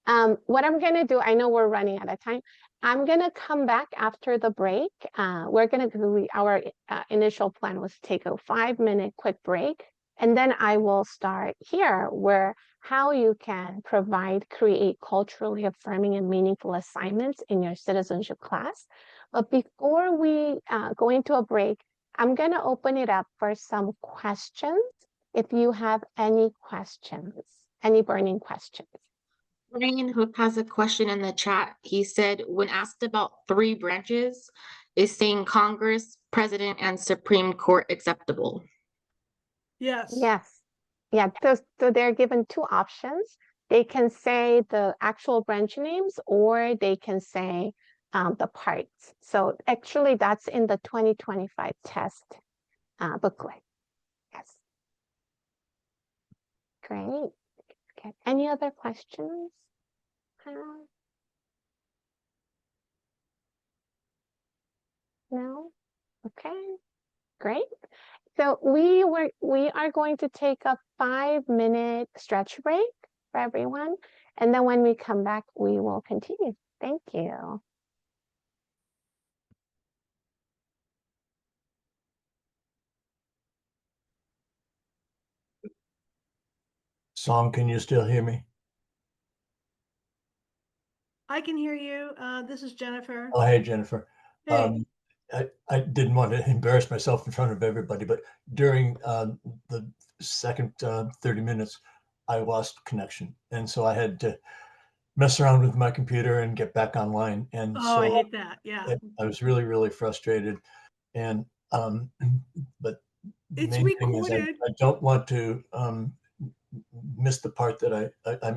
What I'm going to do, I know we're running out of time. I'm going to come back after the break. We're going to do our initial plan was to take a 5-minute quick break. And then I will start here where how you can create culturally affirming and meaningful assignments in your citizenship class. But before we go into a break, I'm going to open it up for some questions. If you have any questions, any burning questions. Ryan Hook has a question in the chat. He said, when asked about 3 branches, is saying Congress, President, and Supreme Court acceptable? Yes. Yes. Yeah, so they're given 2 options. They can say the actual branch names or they can say the parts. So actually that's in the 2025 test booklet. Yes. Great. Okay. Any other questions? No? Okay. Great. So we are going to take a 5-minute stretch break for everyone. And then when we come back, we will continue. Thank you. Song, can you still hear me? I can hear you. This is Jennifer. Oh, hey, Jennifer. Hey. I didn't want to embarrass myself in front of everybody, but during the second 30 minutes, I lost connection. And so I had to mess around with my computer and get back online. And Oh, I so hate that. Yeah. I was really frustrated. And but the It's main thing is I don't want to miss the part that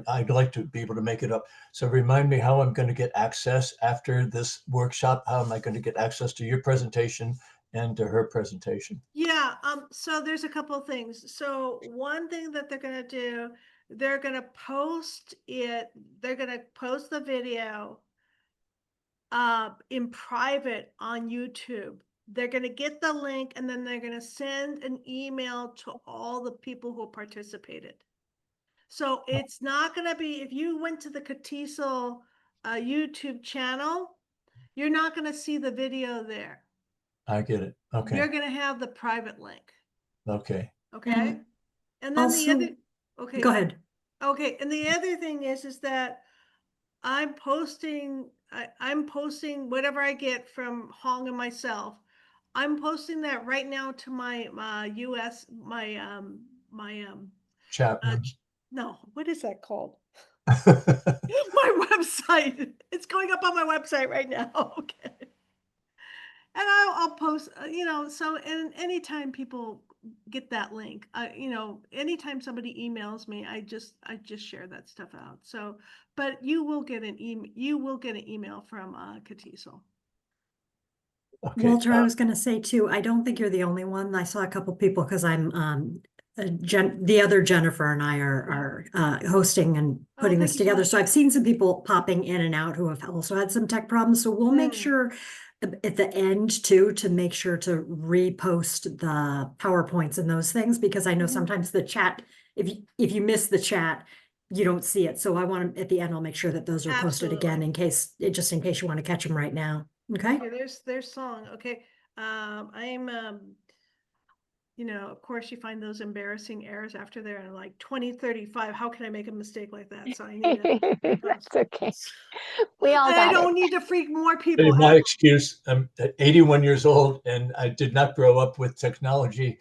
I'd like to be able to make it up. So remind me how I'm going to get access after this workshop. How am I going to get access to your presentation and to her presentation? Yeah. So there's a couple of things. So one thing that they're going to do they're gonna post it, they're gonna post the video in private on YouTube. They're gonna get the link and then they're gonna send an email to all the people who participated. So it's not gonna be, if you went to the CATESOL YouTube channel, you're not gonna see the video there. I get it. Okay. You're gonna have the private link. Okay. Okay. And then the Also, other, okay. go ahead. Okay, and the other thing is that I'm posting whatever I get from Hong and myself. I'm posting that right now to my Chat room. no, what is that called? My website. It's going up on my website right now. Okay. And I'll post, so, and anytime people get that link, anytime somebody emails me, I just share that stuff out. So, but you will get an email from CATESOL. Okay. Walter, I was going to say too, I don't think you're the only one. I saw a couple people because I'm the other Jennifer and I are hosting and putting thank this you so together. much. So I've seen some people popping in and out who have also had some tech problems. So we'll make Mm. sure at the end too to make sure to repost the PowerPoints and those things, because I know Mhm. sometimes the chat, if you miss the chat, you don't see it. So I want to, at the end, I'll make sure that those are posted again Absolutely. just in case you want to catch them right now. Okay. Okay, there's song. Okay. I'm of course you find those embarrassing errors after they're in like 2035. How can I make a mistake like that? So I need to That's okay. We all I got don't it. need to freak more Hey, people my out. excuse, I'm 81 years old and I did not grow up with technology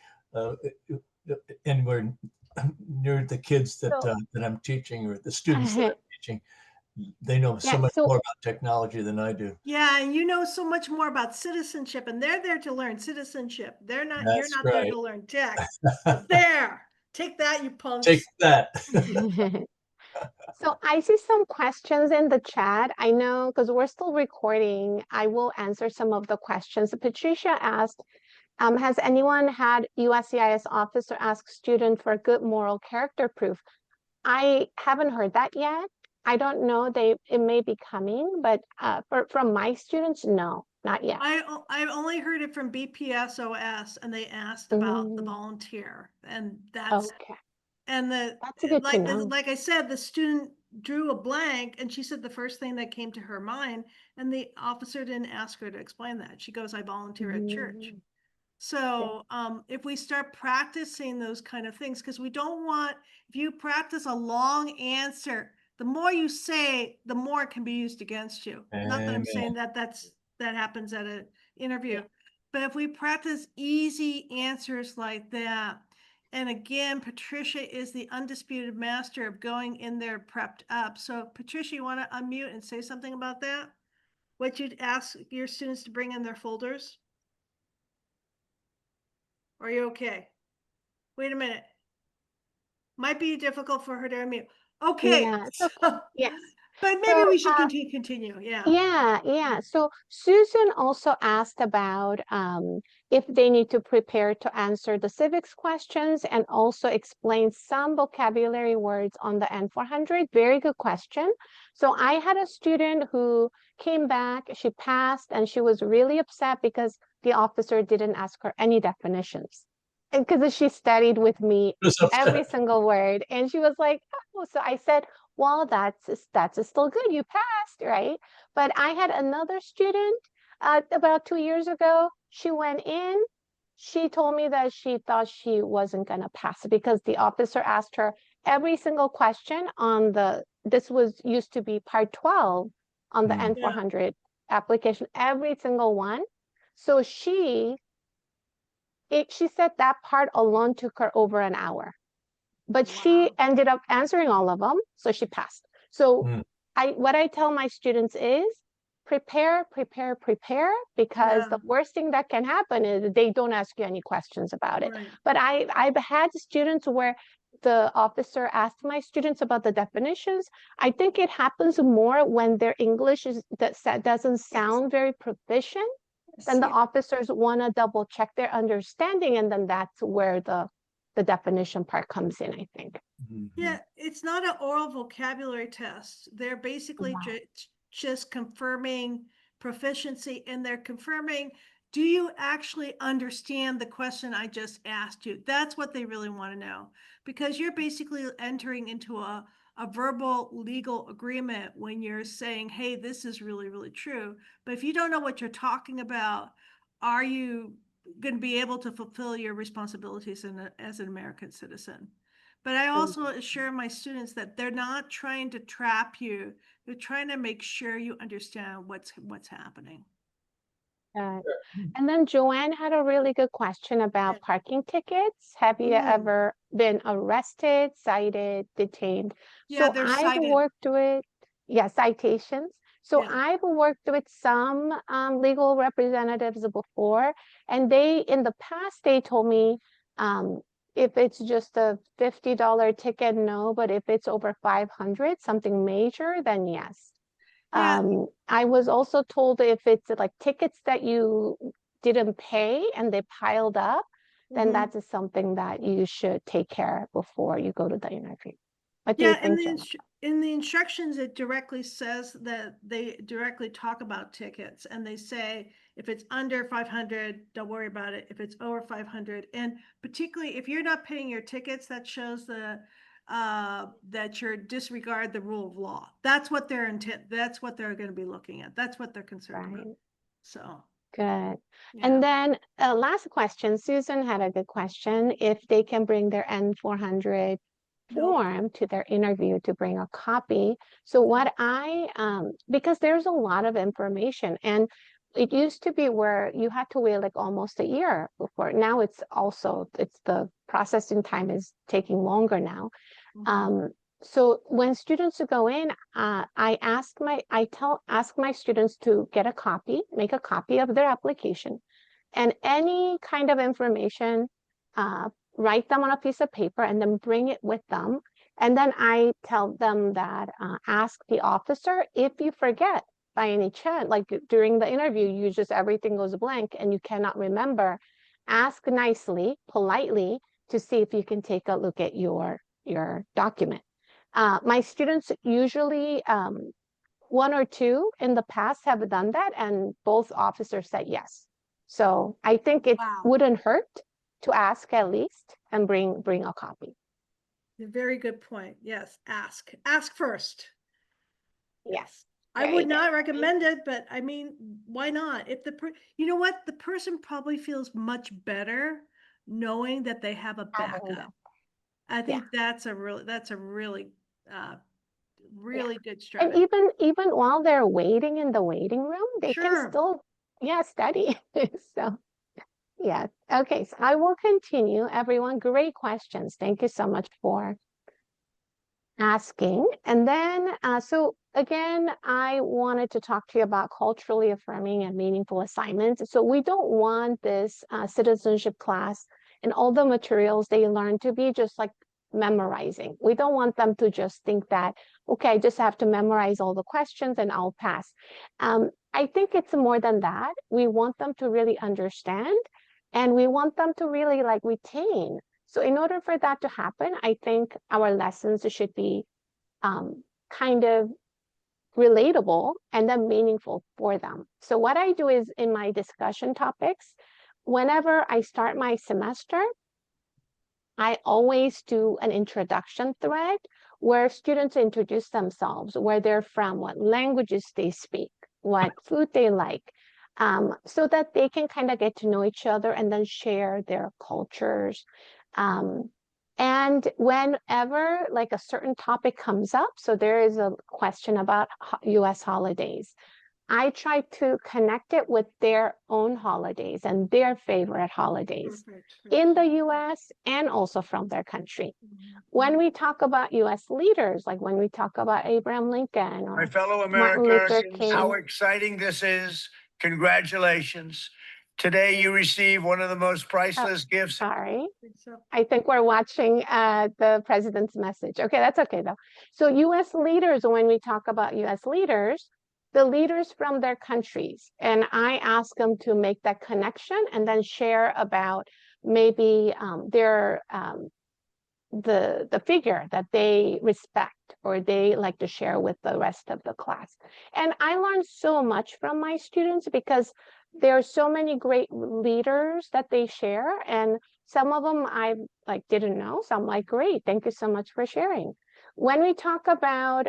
anywhere near the kids that So- that I'm teaching or the students that I'm teaching. They know so Yeah, much so- more about technology than I do. Yeah, and you know so much more about citizenship, and they're there to learn citizenship. You're That's not there right. to learn tech. But there, take that, you punks. Take that. So I see some questions in the chat. I know because we're still recording, I will answer some of the questions. Patricia asked, has anyone had USCIS officer ask student for good moral character proof? I haven't heard that yet. I don't know. It may be coming, but from my students, no, not yet. I've only heard it from BPSOS, and they asked about the volunteer, and that's Okay. and That's good to know. like I said, the student drew a blank, and she said the first thing that came to her mind, and the officer didn't ask her to explain that. She goes, "I volunteer at church." So if we start practicing those kind of things, because we don't want, if you practice a long answer, the more you say, the more it can be used against you. Not that I'm saying that happens at an interview, but if we practice easy answers like that, and again, Patricia is the undisputed master of going in there prepped up. So Patricia, you want to unmute and say something about that? What you'd ask your students to bring in their folders? Are you okay? Wait a minute. Might be difficult for her to unmute. Okay. Yeah, it's okay. Yes. But maybe So, we should continue. Yeah. Yeah. So Susan also asked about if they need to prepare to answer the civics questions and also explain some vocabulary words on the N400. Very good question. So I had a student who came back, she passed, and she was really upset because the officer didn't ask her any definitions. And because she studied with me every single word, and she was like, oh, so I said, well, that's still good. You passed, right? But I had another student about 2 years ago. She went in. She told me that she thought she wasn't going to pass because the officer asked her every single question on this was used to be part 12 on the N400 application, every single one. So she said that part alone took her over an hour. But she ended up answering all of them, so she passed. So what I tell my students is prepare, because the worst thing that can happen is they don't ask you any questions about it. Right. But I've had students where the officer asked my students about the definitions. I think it happens more when their English doesn't sound very proficient. Then the officers want to double check their understanding, and then that's where the definition part comes in, I think. Yeah, it's not an oral vocabulary test. They're basically Wow. just confirming proficiency, and they're confirming, do you actually understand the question I just asked you? That's what they really want to know, because you're basically entering into a verbal legal agreement when you're saying, hey, this is really, really true. But if you don't know what you're talking about, are you going to be able to fulfill your responsibilities as an American citizen? But I also assure my students that they're not trying to trap you. They're trying to make sure you understand what's happening. Good. And then Joanne had a really good question about Yeah. parking tickets. Have you ever been arrested, cited, detained? Yeah, So they're I've cited. worked with, yeah, citations. So Yeah. I've worked with some legal representatives before, and they, in the past, they told me if it's just a $50 ticket, no, but if it's over 500, something major, then yes. Yeah. I was also told if it's like tickets that you didn't pay and they piled up, then Mhm. that is something that you should take care before you go to the interview. What do you Yeah, think, Joanne? in the instructions, it directly says that they directly talk about tickets, and they say if it's under 500, don't worry about it. If it's over 500, and particularly if you're not paying your tickets, that shows that you're disregard the rule of law. That's what their intent. That's what they're going to be looking at. That's what they're concerned about. Right. So, Good. yeah. And then last question, Susan had a good question. If they can bring their N400 Nope. form to their interview to bring a copy. So what because there's a lot of information, and it used to be where you had to wait like almost a year before. Now it's the processing time is taking longer now. Mhm. So when students go in, I ask my students to get a copy, make a copy of their application, and any kind of information, write them on a piece of paper and then bring it with them. And then I tell them that ask the officer if you forget by any chance, like during the interview, you just everything goes blank and you cannot remember. Ask nicely, politely to see if you can take a look at your document. My students usually, one or two in the past have done that, and both officers said yes. So I think it Wow. wouldn't hurt to ask at least and bring a copy. A very good point. Yes, ask first. Yes. I Very would good. not recommend it, but I mean, why not? If you know what, the person probably feels much better knowing that they have a Having that. backup. I think that's a really really good And strategy. even while they're waiting in the waiting room, they can Sure. still, study. So yeah. Okay, so I will continue. Everyone, great questions. Thank you so much for asking. And then, so again, I wanted to talk to you about culturally affirming and meaningful assignments. So we don't want this citizenship class and all the materials they learn to be just like memorizing. We don't want them to just think that, okay, I just have to memorize all the questions and I'll pass. I think it's more than that. We want them to really understand, and we want them to really like retain. So in order for that to happen, I think our lessons should be kind of relatable and then meaningful for them. So what I do is in my discussion topics, whenever I start my semester, I always do an introduction thread where students introduce themselves, where they're from, what languages they speak, what food they like, so that they can kind of get to know each other and then share their cultures. And whenever like a certain topic comes up, so there is a question about US holidays, I try to connect it with their own holidays and their favorite holidays in the US and also from their country. When we talk about US leaders, like when we talk about Abraham Lincoln or My fellow Martin Luther Americans, King. how exciting this is. Congratulations. Today you receive one of the most priceless gifts. Sorry, I think we're watching the president's message. Okay, that's okay though. So US leaders, when we talk about US leaders, the leaders from their countries, and I ask them to make that connection and then share about maybe their the figure that they respect or they like to share with the rest of the class. And I learned so much from my students because there are so many great leaders that they share, and some of them I like didn't know, so I'm like, great, thank you so much for sharing. When we talk about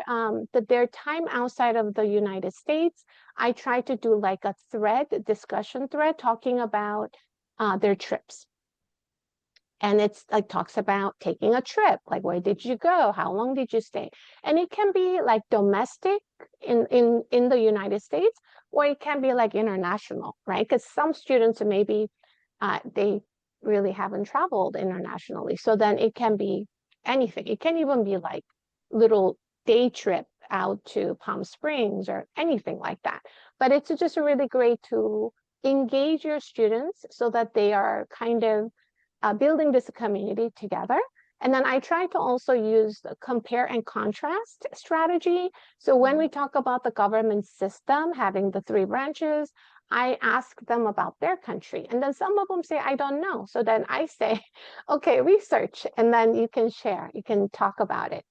their time outside of the United States, I try to do like a discussion thread talking about their trips. And it's like talks about taking a trip, like where did you go? How long did you stay? And it can be like domestic in the United States, or it can be like international, right? Because some students maybe they really haven't traveled internationally. So then it can be anything. It can even be like little day trip out to Palm Springs or anything like that. But it's just really great to engage your students so that they are kind of building this community together. And then I try to also use the compare and contrast strategy. So when we talk about the government system having the 3 branches, I ask them about their country. And then some of them say, I don't know. So then I say, okay, research, and then you can share, you can talk about it.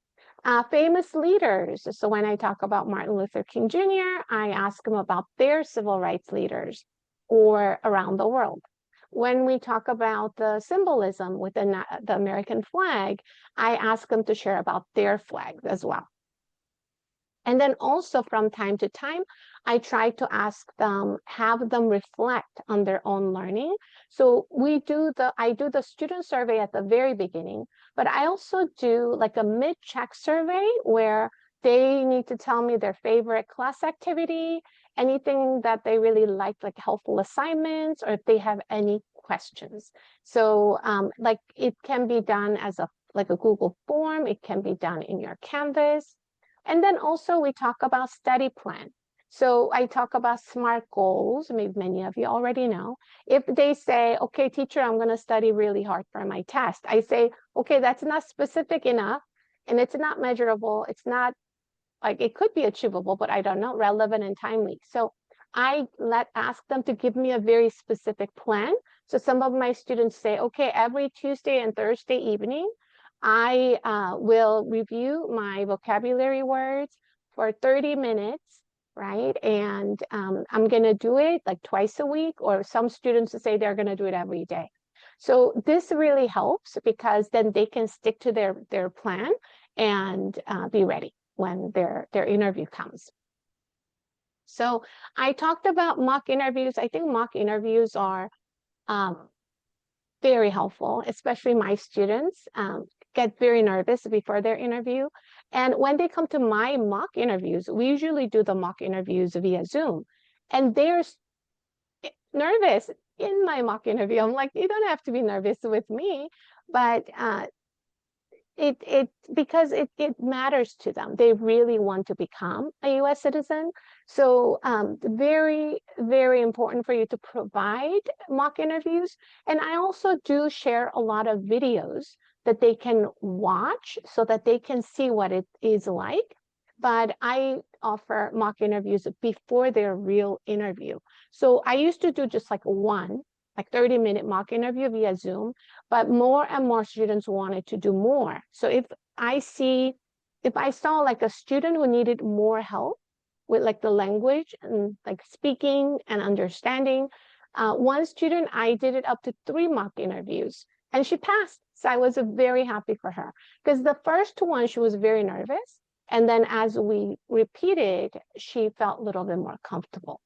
Famous leaders. So when I talk about Martin Luther King Jr., I ask them about their civil rights leaders or around the world. When we talk about the symbolism within the American flag, I ask them to share about their flag as well. And then also from time to time, I try to have them reflect on their own learning. So I do the student survey at the very beginning, but I also do like a mid-check survey where they need to tell me their favorite class activity, anything that they really like helpful assignments, or if they have any questions. So like it can be done as a Google form, it can be done in your Canvas. And then also we talk about study plan. So I talk about SMART goals, maybe many of you already know. If they say, okay, teacher, I'm going to study really hard for my test, I say, okay, that's not specific enough and it's not measurable. It's not like, it could be achievable, but I don't know, relevant and timely. So I ask them to give me a very specific plan. So some of my students say, okay, every Tuesday and Thursday evening, I will review my vocabulary words for 30 minutes, right? And I'm going to do it like twice a week, or some students say they're going to do it every day. So this really helps because then they can stick to their plan and be ready when their interview comes. So I talked about mock interviews. I think mock interviews are very helpful, especially my students get very nervous before their interview. And when they come to my mock interviews, we usually do the mock interviews via Zoom. And they're nervous in my mock interview. I'm like, you don't have to be nervous with me, but because it matters to them. They really want to become a US citizen. So very, very important for you to provide mock interviews. And I also do share a lot of videos that they can watch so that they can see what it is like. But I offer mock interviews before their real interview. So I used to do just like 30-minute mock interview via Zoom, but more and more students wanted to do more. So if I saw like a student who needed more help with like the language and like speaking and understanding, one student, I did it up to 3 mock interviews and she passed. So I was very happy for her because the first one, she was very nervous. And then as we repeated, she felt a little bit more comfortable.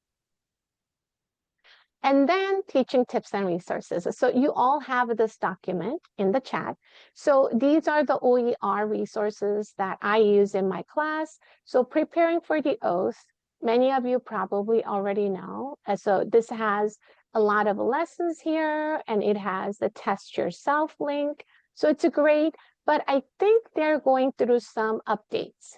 And then teaching tips and resources. So you all have this document in the chat. So these are the OER resources that I use in my class. So preparing for the oath, many of you probably already know. So this has a lot of lessons here, and it has the test yourself link. So it's great, but I think they're going through some updates.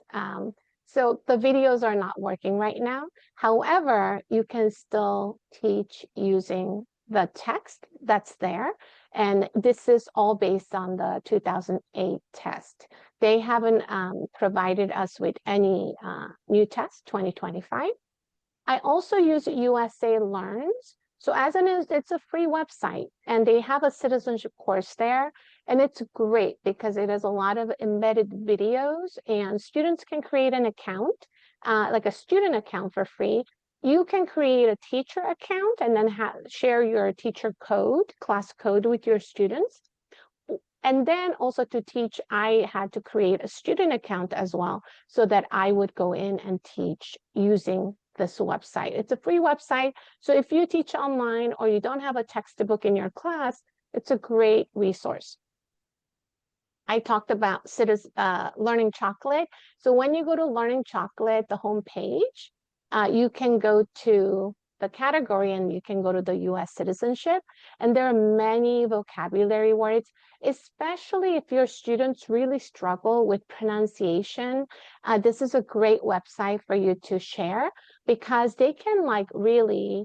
So the videos are not working right now. However, you can still teach using the text that's there. And this is all based on the 2008 test. They haven't provided us with any new test, 2025. I also use USA Learns. So it's a free website, and they have a citizenship course there, and it's great because it has a lot of embedded videos, and students can create an account, like a student account for free. You can create a teacher account and then share your teacher code, class code with your students. And then also to teach, I had to create a student account as well, so that I would go in and teach using this website. It's a free website. So if you teach online or you don't have a textbook in your class, it's a great resource. I talked about Learning Chocolate. So when you go to Learning Chocolate, the homepage, you can go to the category and you can go to the US citizenship. And there are many vocabulary words, especially if your students really struggle with pronunciation. This is a great website for you to share because they can like really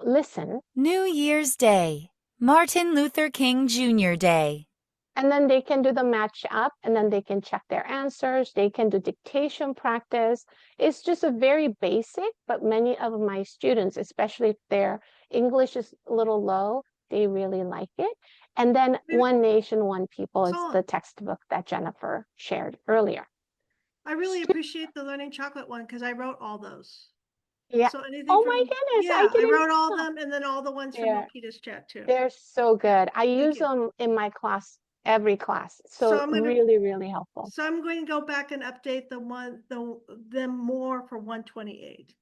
listen. New Year's Day, Martin Luther King Jr. Day. And then they can do the match up, and then they can check their answers. They can do dictation practice. It's just a very basic, but many of my students, especially if their English is a little low, they really like it. And then One Nation, One People is the textbook that Jennifer shared earlier. I really appreciate the Learning Chocolate one because I wrote all those. Yeah. So anything Oh from, my goodness. yeah, I didn't wrote all know. of them, and then all the ones from Yeah. Lupita's chat too. They're so good. I Thank use you. them in my class, every class. So I'm gonna- really, really helpful. So I'm going to go back and update them more for 128.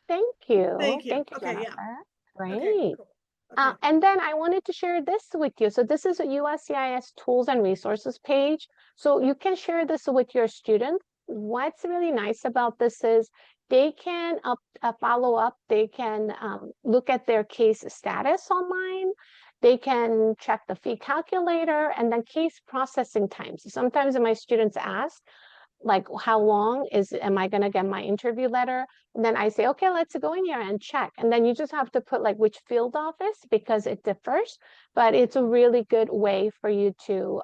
Thank you. Thank you. Thank you, Okay, yeah. Jennifer. Great. Okay, cool. Okay. And then I wanted to share this with you. So this is a USCIS tools and resources page. So you can share this with your students. What's really nice about this is they can follow up. They can look at their case status online. They can check the fee calculator and then case processing times. Sometimes my students ask, like, how long am I going to get my interview letter? And then I say, okay, let's go in here and check. And then you just have to put like which field office because it differs, but it's a really good way for you to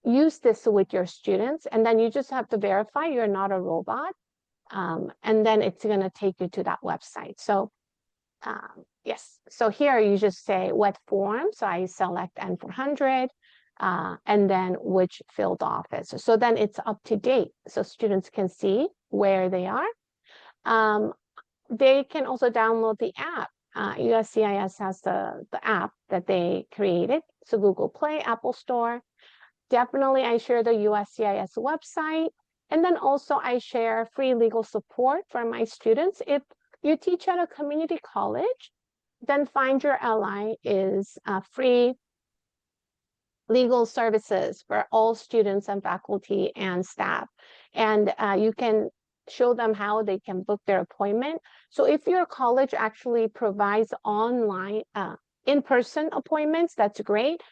use this with your students. And then you just have to verify you're not a robot. And then it's going to take you to that website. So yes, so here you just say what form. So I select N400. And then which field office. So then it's up to date. So students can see where they are. They can also download the app. USCIS has the app that they created. So Google Play, Apple Store. Definitely I share the USCIS website. And then also I share free legal support for my students. If you teach at a community college, then Find Your Ally is free legal services for all students and faculty and staff. And you can show them how they can book their appointment. So if your college actually provides online, in-person appointments, that's great.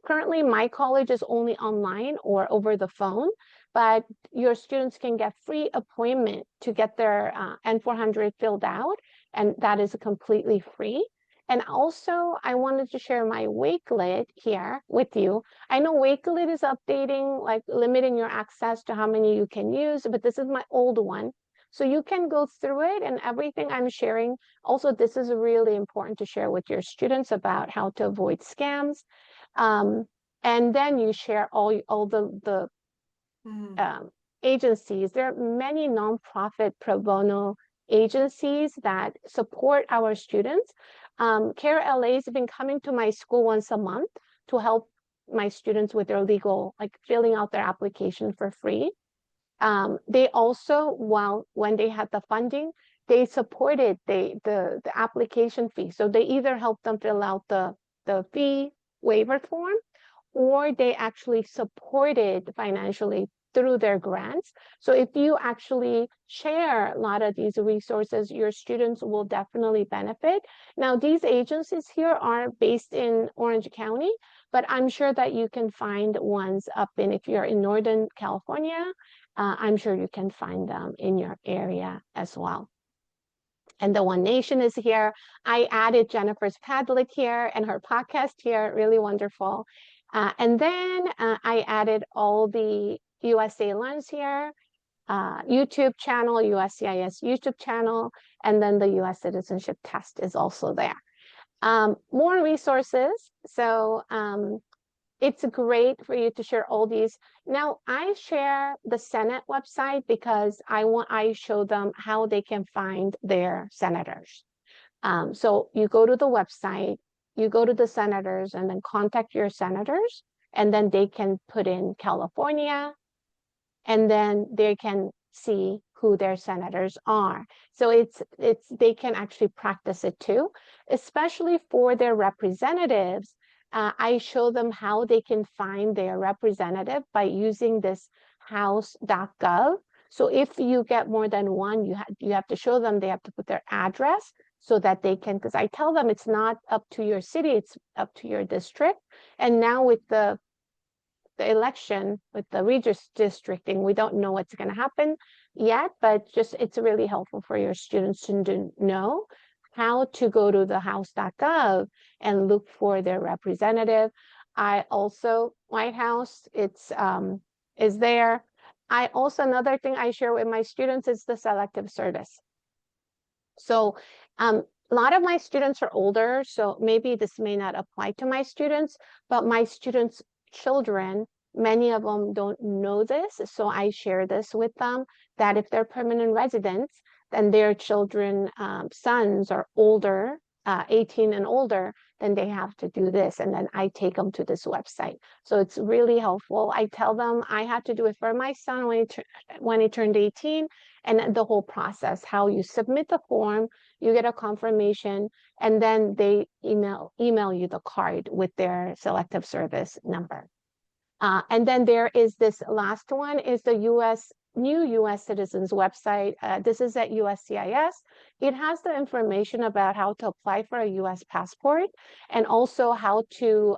Currently, my college is only online or over the phone, but your students can get free appointment to get their N400 filled out, and that is completely free. And also, I wanted to share my Wakelet here with you. I know Wakelet is updating, like limiting your access to how many you can use, but this is my old one. So you can go through it and everything I'm sharing. Also, this is really important to share with your students about how to avoid scams. And then you share all the agencies. There are many nonprofit pro bono agencies that support our students. CARE LA has been coming to my school once a month to help my students with their legal, like filling out their application for free. They also, when they had the funding, they supported the application fee. So they either helped them fill out the fee waiver form, or they actually supported financially through their grants. So if you actually share a lot of these resources, your students will definitely benefit. Now, these agencies here are based in Orange County, but I'm sure that you can find ones up in, if you're in Northern California, I'm sure you can find them in your area as well. And the One Nation is here. I added Jennifer's Padlet here and her podcast here, really wonderful. And then I added all the USA Learns here, YouTube channel, USCIS YouTube channel, and then the US Citizenship test is also there. More resources. So it's great for you to share all these. Now I share the Senate website because I show them how they can find their senators. So you go to the website, you go to the senators, and then contact your senators, and then they can put in California, and then they can see who their senators are. So they can actually practice it too, especially for their representatives. I show them how they can find their representative by using this house.gov. So if you get more than one, you have to show them, they have to put their address so that they can, because I tell them it's not up to your city, it's up to your district. And now with the election, with the redistricting, we don't know what's going to happen yet, but just it's really helpful for your students to know how to go to the house.gov and look for their representative. I also, White House, it's is there. I also, another thing I share with my students is the selective service. So a lot of my students are older, so maybe this may not apply to my students, but my students' children, many of them don't know this, so I share this with them, that if they're permanent residents, then their children, sons are older, 18 and older, then they have to do this, and then I take them to this website. So it's really helpful. I tell them I had to do it for my son when he turned 18, and the whole process, how you submit the form, you get a confirmation, and then they email you the card with their selective service number. And then there is this last one is the new US Citizens website. This is at USCIS. It has the information about how to apply for a US passport, and also how to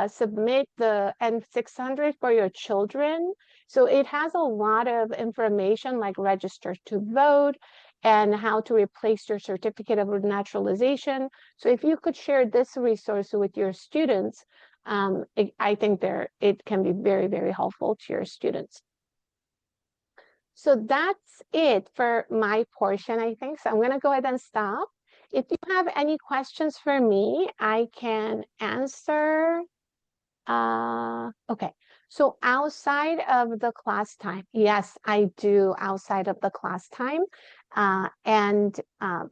submit the N600 for your children. So it has a lot of information like register to vote and how to replace your certificate of naturalization. So if you could share this resource with your students, I think it can be very, very helpful to your students. So that's it for my portion, I think. So I'm going to go ahead and stop. If you have any questions for me, I can answer. Okay. So outside of the class time, yes, I do outside of the class time.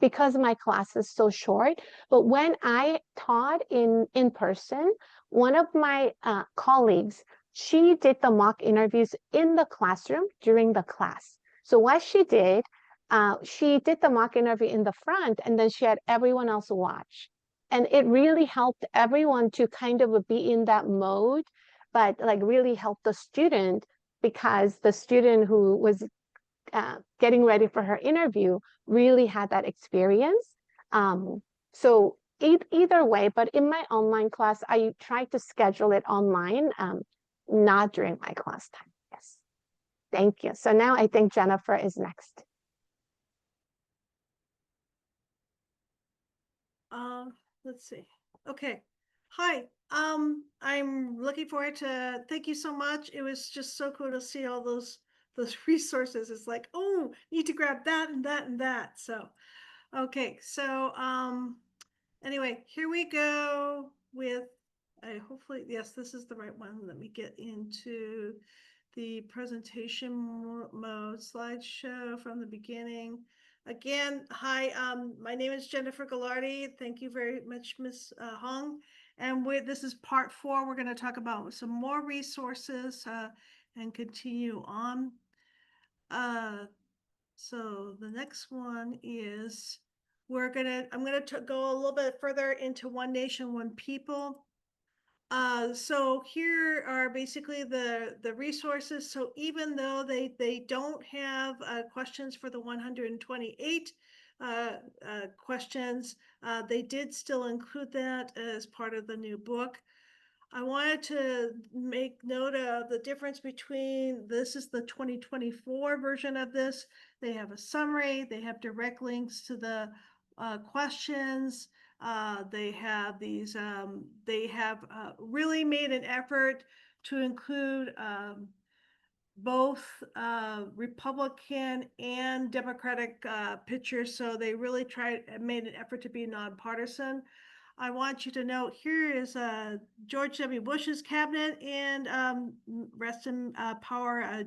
Because my class is so short, but when I taught in person, one of my colleagues, she did the mock interviews in the classroom during the class. So what she did the mock interview in the front, and then she had everyone else watch. And it really helped everyone to kind of be in that mode, but like really helped the student, because the student who was getting ready for her interview really had that experience. So either way, but in my online class, I try to schedule it online, not during my class time. Yes. Thank you. So now I think Jennifer is next. Let's see. Okay. Hi. I'm looking forward to, thank you so much. It was just so cool to see all those resources. It's like, oh, need to grab that and that and that. So, okay. So, anyway, here we go with, hopefully, yes, this is the right one. Let me get into the presentation mode, slideshow from the beginning. Again, hi, my name is Jennifer Gagliardi. Thank you very much, Ms. Hong. And this is part 4. We're going to talk about some more resources and continue on. So the next one is I'm going to go a little bit further into One Nation, One People. So here are basically the resources. So even though they don't have questions for the 128 questions, they did still include that as part of the new book. I wanted to make note of the difference between, this is the 2024 version of this. They have a summary, they have direct links to the questions. They have these, they have really made an effort to include both Republican and Democratic pictures, so they really made an effort to be nonpartisan. I want you to know here is George W. Bush's cabinet, and rest in power,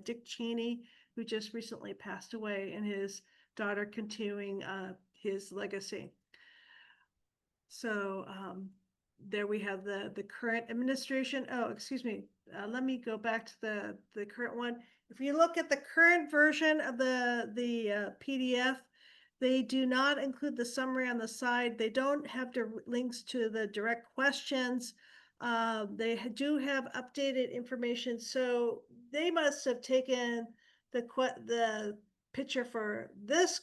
Dick Cheney, who just recently passed away, and his daughter continuing his legacy. So there we have the current administration. Oh, excuse me. Let me go back to the current one. If you look at the current version of the PDF, they do not include the summary on the side. They don't have links to the direct questions. They do have updated information. So they must have taken the picture for this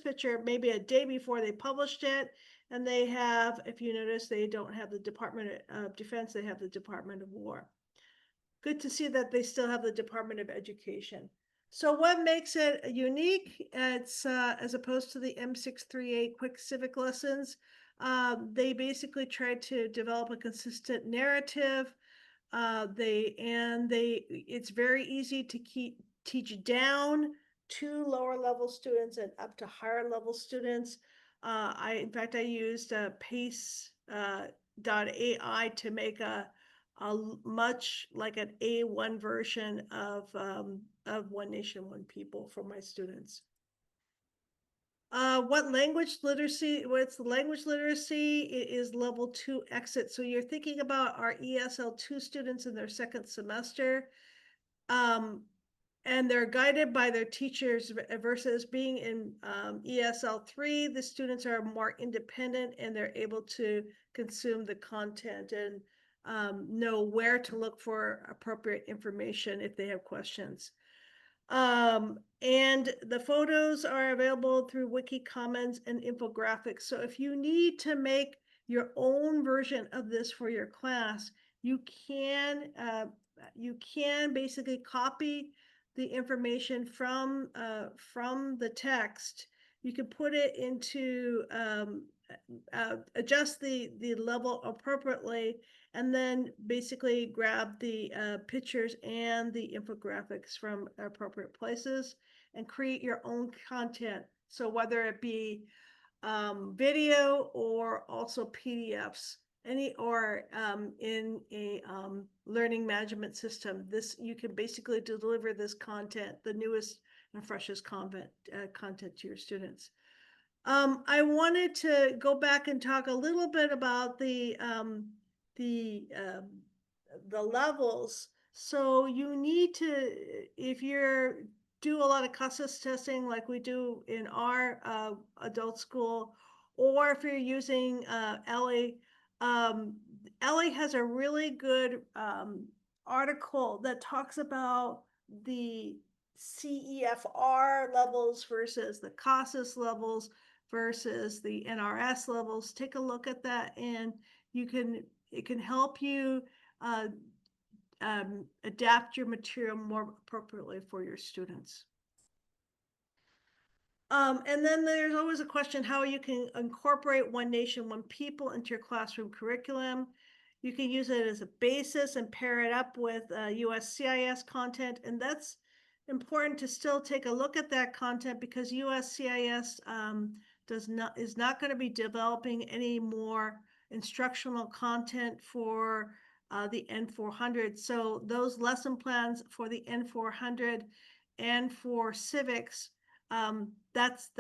picture maybe a day before they published it. And they have, if you notice, they don't have the Department of Defense, they have the Department of War. Good to see that they still have the Department of Education. So what makes it unique? It's as opposed to the M638 quick civic lessons, they basically tried to develop a consistent narrative. It's very easy to teach down to lower level students and up to higher level students. In fact, I used pace.ai to make a much like an A1 version of One Nation, One People for my students. What's language literacy? It is level 2 exit. So you're thinking about our ESL2 students in their second semester. And they're guided by their teachers versus being in ESL3, the students are more independent and they're able to consume the content and know where to look for appropriate information if they have questions. And the photos are available through Wiki Commons and infographics. So if you need to make your own version of this for your class, you can basically copy the information from the text. You can put it into adjust the level appropriately, and then basically grab the pictures and the infographics from appropriate places and create your own content. So whether it be video or also PDFs, in a learning management system, you can basically deliver this content, the newest and freshest content to your students. I wanted to go back and talk a little bit about the levels. So you need to, if you're do a lot of CASAS testing like we do in our adult school, or if you're using Ellie, Ellie has a really good article that talks about the CEFR levels versus the CASAS levels versus the NRS levels. Take a look at that, and it can help you adapt your material more appropriately for your students. And then there's always a question how you can incorporate One Nation, One People into your classroom curriculum. You can use it as a basis and pair it up with USCIS content. And that's important to still take a look at that content, because USCIS is not going to be developing any more instructional content for the N400. So those lesson plans for the N400 and for civics, that's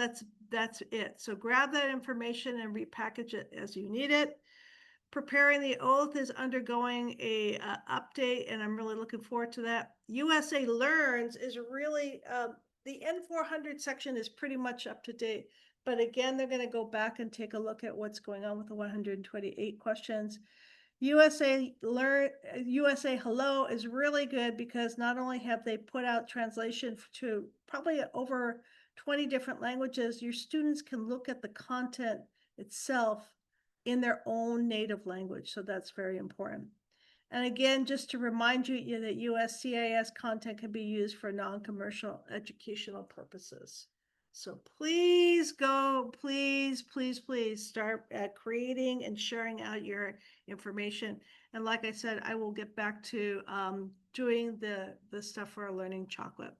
it. So grab that information and repackage it as you need it. Preparing the Oath is undergoing a update, and I'm really looking forward to that. USA Learns is really, the N400 section is pretty much up to date, but again, they're going to go back and take a look at what's going on with the 128 questions. USA Hello is really good because not only have they put out translation to probably over 20 different languages, your students can look at the content itself in their own native language. So that's very important. And again, just to remind you that USCIS content can be used for non-commercial educational purposes. So please go, please start creating and sharing out your information. And like I said, I will get back to doing the stuff for our Learning Chocolate.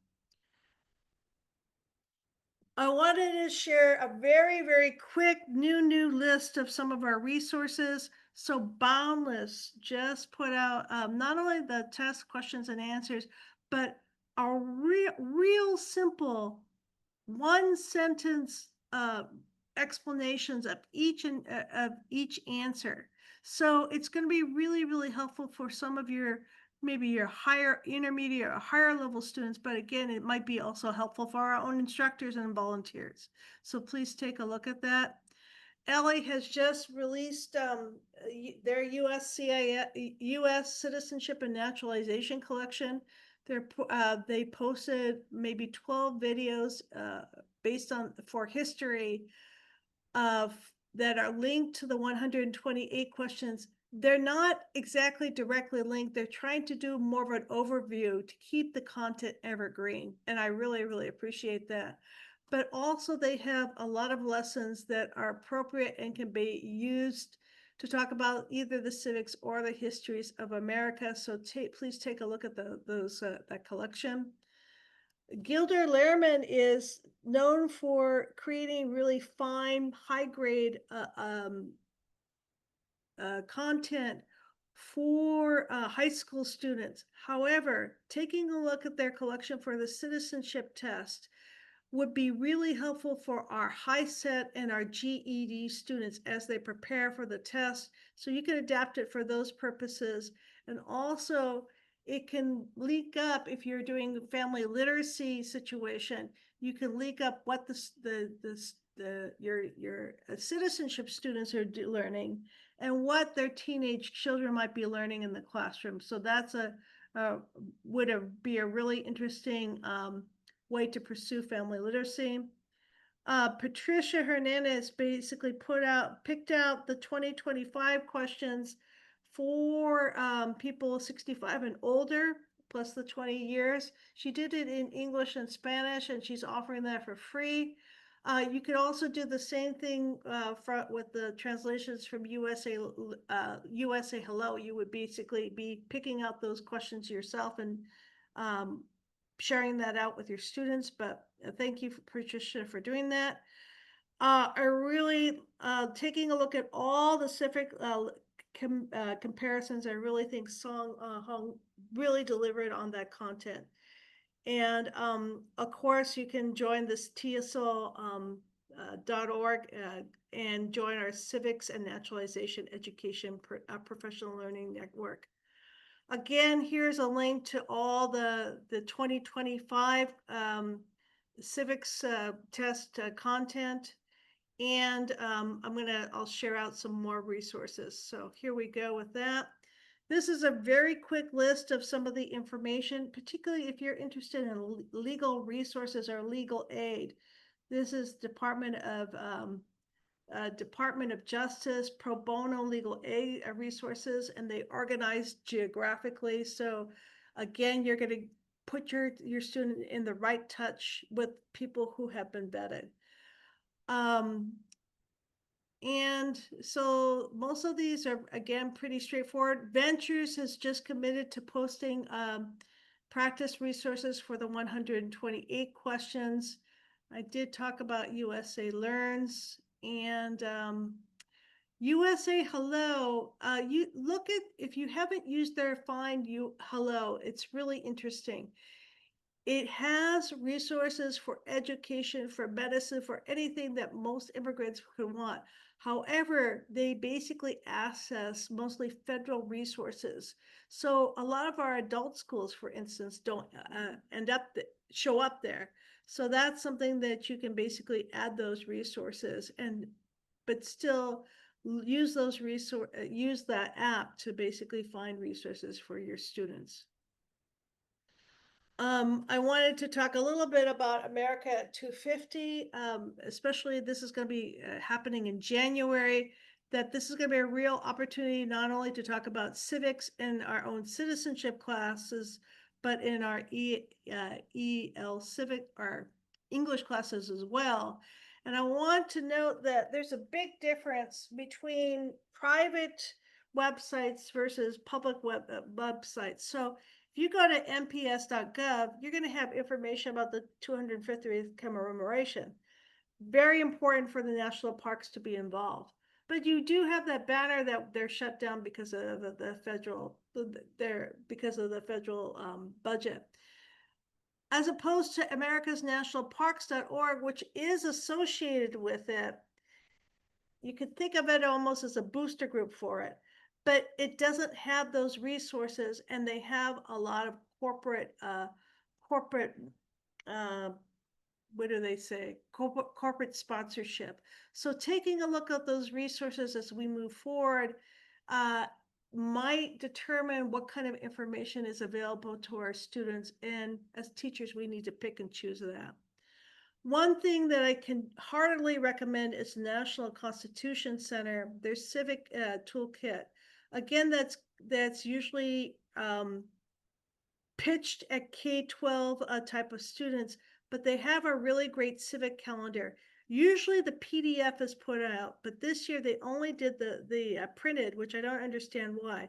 I wanted to share a very quick new list of some of our resources. So Boundless just put out not only the test questions and answers, but a real simple one sentence explanations of each answer. So it's going to be really helpful for some of your maybe your higher intermediate or higher level students, but again, it might be also helpful for our own instructors and volunteers. So please take a look at that. LA has just released their US Citizenship and Naturalization collection. They posted maybe 12 videos based on for history of that are linked to the 128 questions. They're not exactly directly linked. They're trying to do more of an overview to keep the content evergreen. And I really appreciate that. But also they have a lot of lessons that are appropriate and can be used to talk about either the civics or the histories of America. So please take a look at that collection. Gilder Lehrman is known for creating really fine, high-grade content for high school students. However, taking a look at their collection for the citizenship test would be really helpful for our HiSET and our GED students as they prepare for the test. So you can adapt it for those purposes. And also it can leak up if you're doing a family literacy situation, you can leak up what your citizenship students are learning and what their teenage children might be learning in the classroom. So that's would be a really interesting way to pursue family literacy. Patricia Hernandez basically picked out the 2025 questions for people 65 and older, plus the 20 years. She did it in English and Spanish, and she's offering that for free. You could also do the same thing with the translations from USA Hello. You would basically be picking out those questions yourself and sharing that out with your students, but thank you, Patricia, for doing that. I really, taking a look at all the civic comparisons, I really think Song Hong really delivered on that content. And of course, you can join this TSL.org and join our Civics and Naturalization Education Professional Learning Network. Again, here's a link to all the 2025 civics test content. And I'll share out some more resources. So here we go with that. This is a very quick list of some of the information, particularly if you're interested in legal resources or legal aid. This is Department of Justice, pro bono legal aid resources, and they organize geographically. So again, you're going to put your student in the right touch with people who have been vetted. And so most of these are, again, pretty straightforward. Ventures has just committed to posting practice resources for the 128 questions. I did talk about USA Learns and USA Hello. You look at, if you haven't used their Find You Hello, it's really interesting. It has resources for education, for medicine, for anything that most immigrants could want. However, they basically access mostly federal resources. So a lot of our adult schools, for instance, don't show up there. So that's something that you can basically add those resources but still use that app to basically find resources for your students. I wanted to talk a little bit about America at 250, especially this is going to be happening in January, that this is going to be a real opportunity not only to talk about civics in our own citizenship classes, but in our EL Civic, our English classes as well. And I want to note that there's a big difference between private websites versus public websites. So if you go to nps.gov, you're going to have information about the 250th commemoration. Very important for the national parks to be involved. But you do have that banner that they're shut down because of the federal budget. As opposed to americasnationalparks.org, which is associated with it, you could think of it almost as a booster group for it, but it doesn't have those resources, and they have a lot of corporate what do they say? Corporate sponsorship. So taking a look at those resources as we move forward might determine what kind of information is available to our students. And as teachers, we need to pick and choose that. One thing that I can heartily recommend is National Constitution Center, their civic toolkit. Again, that's usually pitched at K-12 type of students, but they have a really great civic calendar. Usually the PDF is put out, but this year they only did the printed, which I don't understand why.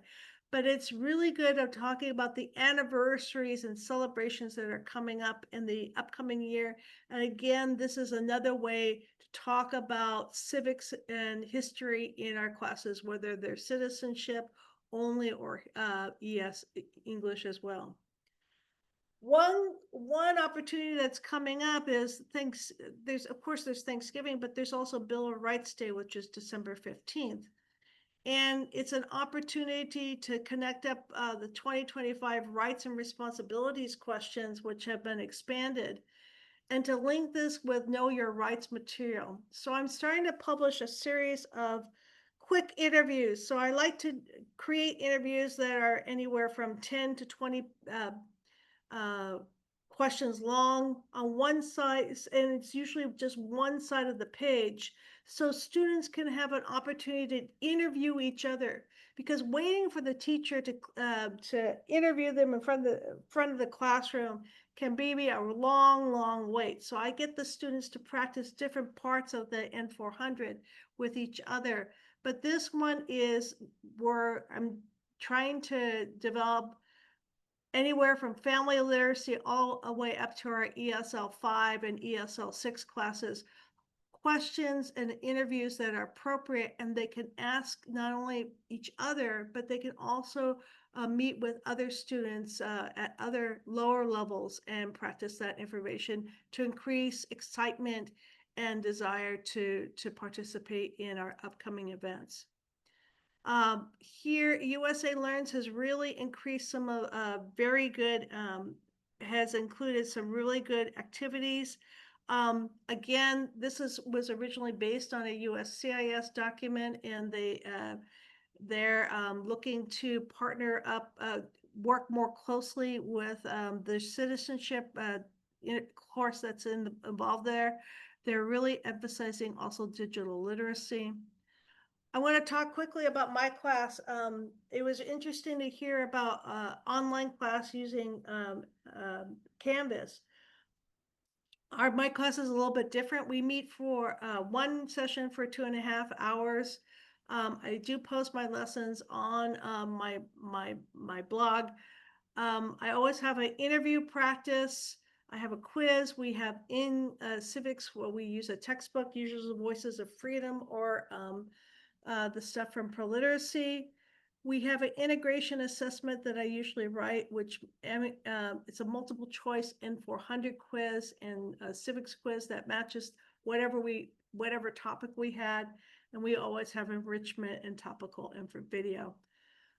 But it's really good at talking about the anniversaries and celebrations that are coming up in the upcoming year. And again, this is another way to talk about civics and history in our classes, whether they're citizenship only or English as well. One opportunity that's coming up is there's Thanksgiving, but there's also Bill of Rights Day, which is December 15th. And it's an opportunity to connect up the 2025 rights and responsibilities questions, which have been expanded, and to link this with Know Your Rights material. So I'm starting to publish a series of quick interviews. So I like to create interviews that are anywhere from 10 to 20 questions long on one side, and it's usually just one side of the page, so students can have an opportunity to interview each other, because waiting for the teacher to interview them in front of the classroom can be a long wait. So I get the students to practice different parts of the N400 with each other. But this one is where I'm trying to develop anywhere from family literacy all the way up to our ESL 5 and ESL 6 classes, questions and interviews that are appropriate, and they can ask not only each other, but they can also meet with other students at other lower levels and practice that information to increase excitement and desire to participate in our upcoming events. Here, USA Learns has really increased some of very good, has included some really good activities. Again, this was originally based on a USCIS document, and they're looking to partner up, work more closely with the citizenship course that's involved there. They're really emphasizing also digital literacy. I want to talk quickly about my class. It was interesting to hear about online class using Canvas. My class is a little bit different. We meet for one session for 2.5 hours. I do post my lessons on my blog. I always have an interview practice. I have a quiz. We have in civics where we use a textbook, usually the Voices of Freedom or the stuff from ProLiteracy. We have an integration assessment that I usually write, which it's a multiple choice N400 quiz and a civics quiz that matches whatever topic we had. And we always have enrichment and topical info video.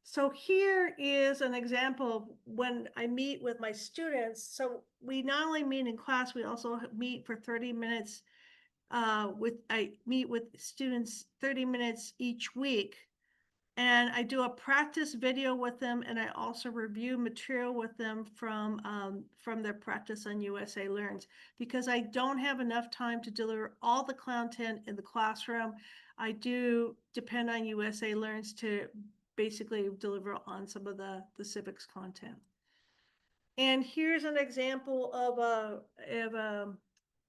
So here is an example of when I meet with my students. So we not only meet in class, we also meet for 30 minutes. I meet with students 30 minutes each week, and I do a practice video with them, and I also review material with them from their practice on USA Learns, because I don't have enough time to deliver all the content in the classroom. I do depend on USA Learns to basically deliver on some of the civics content. And here's an example of a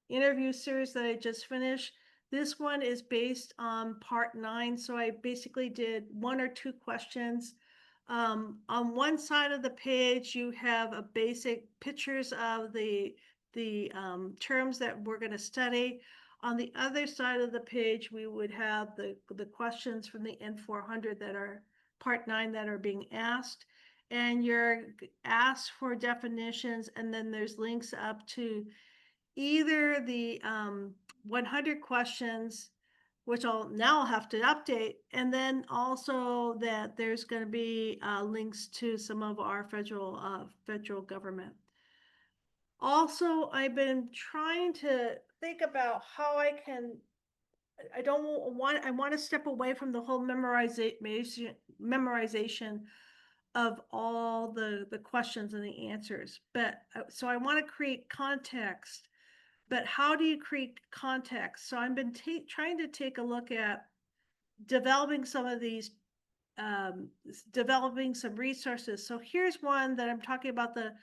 interview series that I just finished. This one is based on part 9. So I basically did 1 or 2 questions. On one side of the page, you have a basic pictures of the terms that we're going to study. On the other side of the page, we would have the questions from the N400 that are part 9 that are being asked. And you're asked for definitions, and then there's links up to either the 100 questions, which I'll now have to update, and then also that there's going to be links to some of our federal government. Also, I've been trying to think about how I want to step away from the whole memorization of all the questions and the answers. But so I want to create context. But how do you create context? So I've been trying to take a look at developing some of these, developing some resources. So here's one that I'm talking about, the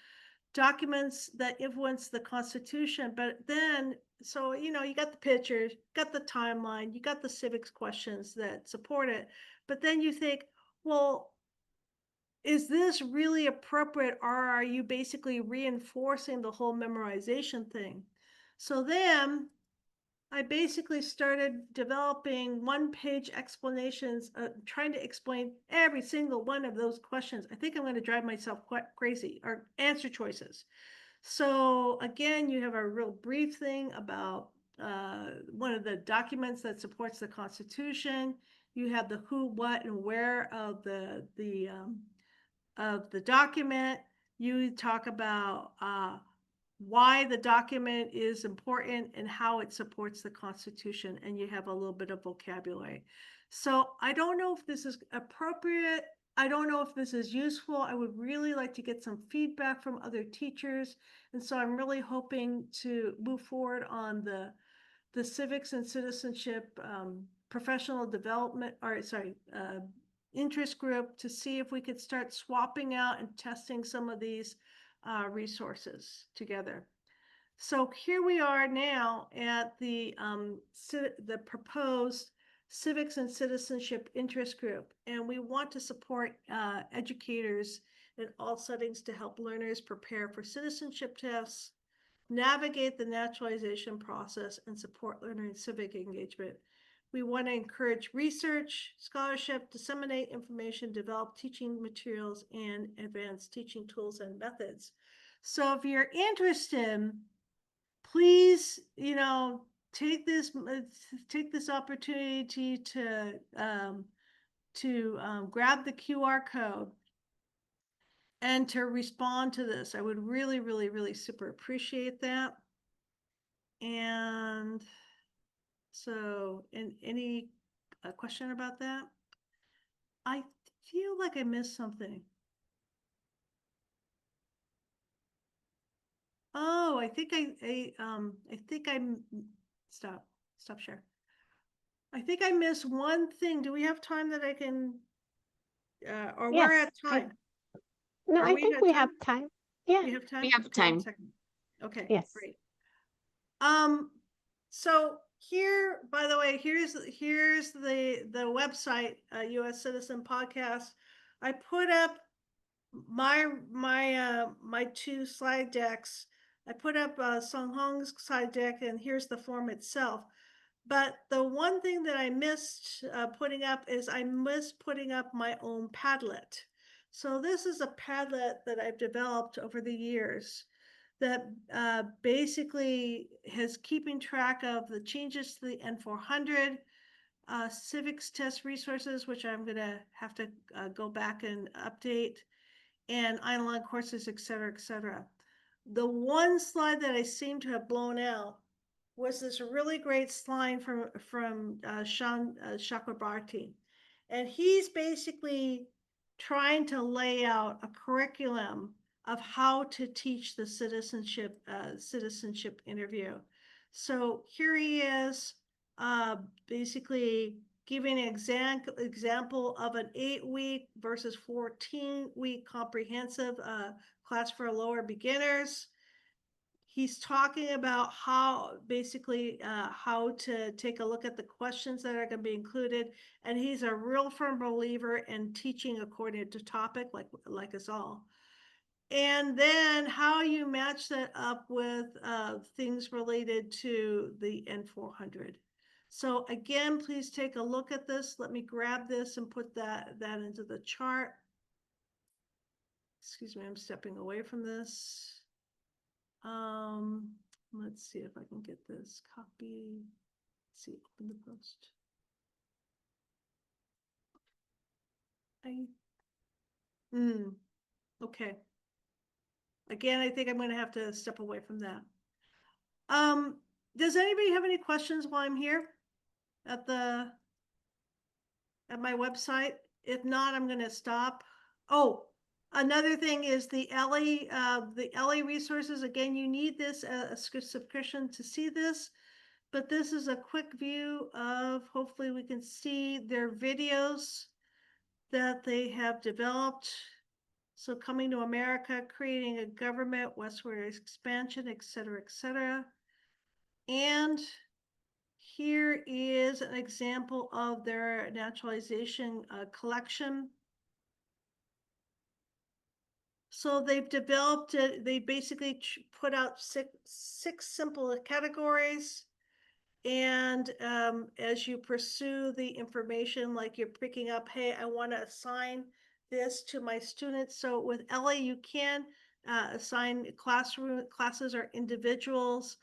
documents that influence the Constitution. But then, so, you know, you got the pictures, got the timeline, you got the civics questions that support it. But then you think, well, is this really appropriate, or are you basically reinforcing the whole memorization thing? So then I basically started developing 1-page explanations, trying to explain every single one of those questions. I think I'm going to drive myself quite crazy, or answer choices. So again, you have a real brief thing about one of the documents that supports the Constitution. You have the who, what, and where of the document. You talk about why the document is important and how it supports the Constitution, and you have a little bit of vocabulary. So I don't know if this is appropriate. I don't know if this is useful. I would really like to get some feedback from other teachers. And so I'm really hoping to move forward on the civics and citizenship professional development, or sorry, interest group, to see if we could start swapping out and testing some of these resources together. So here we are now at the proposed civics and citizenship interest group, and we want to support educators in all settings to help learners prepare for citizenship tests, navigate the naturalization process, and support learner and civic engagement. We want to encourage research, scholarship, disseminate information, develop teaching materials, and advance teaching tools and methods. So if you're interested, please, you know, take this opportunity to grab the QR code and to respond to this. I would really, really, really super appreciate that. And so, any question about that? I feel like I missed something. Oh, I think stop share. I think I missed one thing. Do we have time that I can, or Yes, we're at time? No, Are I we think at we time? have time. Yeah. We have time? We have Okay, one time. second. Okay, Yes. great. So here, by the way, here's the website, US Citizen Podcast. I put up my 2 slide decks. I put up Song Hong's slide deck, and here's the form itself. But the one thing that I missed putting up is I missed putting up my own Padlet. So this is a Padlet that I've developed over the years that basically has keeping track of the changes to the N400, civics test resources, which I'm going to have to go back and update, and online courses, et cetera, et cetera. The one slide that I seem to have blown out was this really great slide from Sean Chakrabarty. And he's basically trying to lay out a curriculum of how to teach the citizenship interview. So here he is, basically giving an example of an 8-week versus 14-week comprehensive class for lower beginners. He's talking about how basically how to take a look at the questions that are going to be included. And he's a real firm believer in teaching according to topic, like us all. And then how you match that up with things related to the N400. So again, please take a look at this. Let me grab this and put that into the chart. Excuse me, I'm stepping away from this. Let's see if I can get this copy. Let's see, open the post. Okay. Again, I think I'm going to have to step away from that. Does anybody have any questions while I'm here at my website? If not, I'm going to stop. Oh, another thing is the LA resources. Again, you need this a subscription to see this, but this is a quick view of, hopefully we can see their videos that they have developed. So coming to America, creating a government, westward expansion, et cetera, et cetera. And here is an example of their naturalization collection. So they've developed it. They basically put out six simple categories. And as you pursue the information, like you're picking up, hey, I want to assign this to my students. So with LA, you can assign classes or individuals,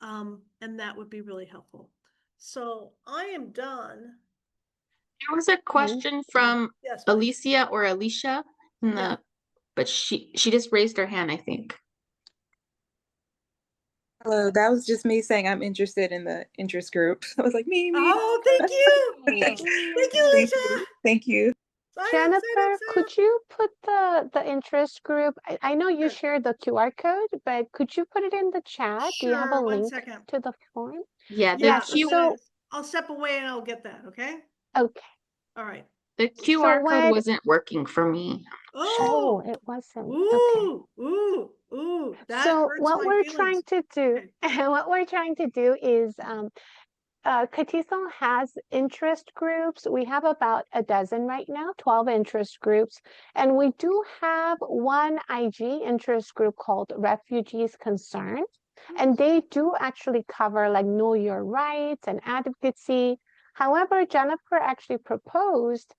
and that would be really helpful. So I am done. There was a question from Yes, please. Alicia or Alicia in the, but she just raised her hand, I think. Hello, that was just me saying I'm interested in the interest group. I was like, me. Oh, thank you. Thank you, Alicia. Thank you. Jennifer, could you put the interest group? I know you shared the QR code, but could you put it in the chat? Do you have a Sure, 1 link second. to the form? Yeah, the Yes, so I'll step away and I'll get that, okay? okay. All right. the QR code what- wasn't working for me. Oh, it wasn't. Okay. Ooh, that So hurts what my we're feelings. trying to do, Okay. what we're trying to do is CATESOL has interest groups. We have about a dozen right now, 12 interest groups. And we do have one IG interest group called Refugees Concerned. And they do actually cover like know your rights and advocacy. However, Jennifer actually proposed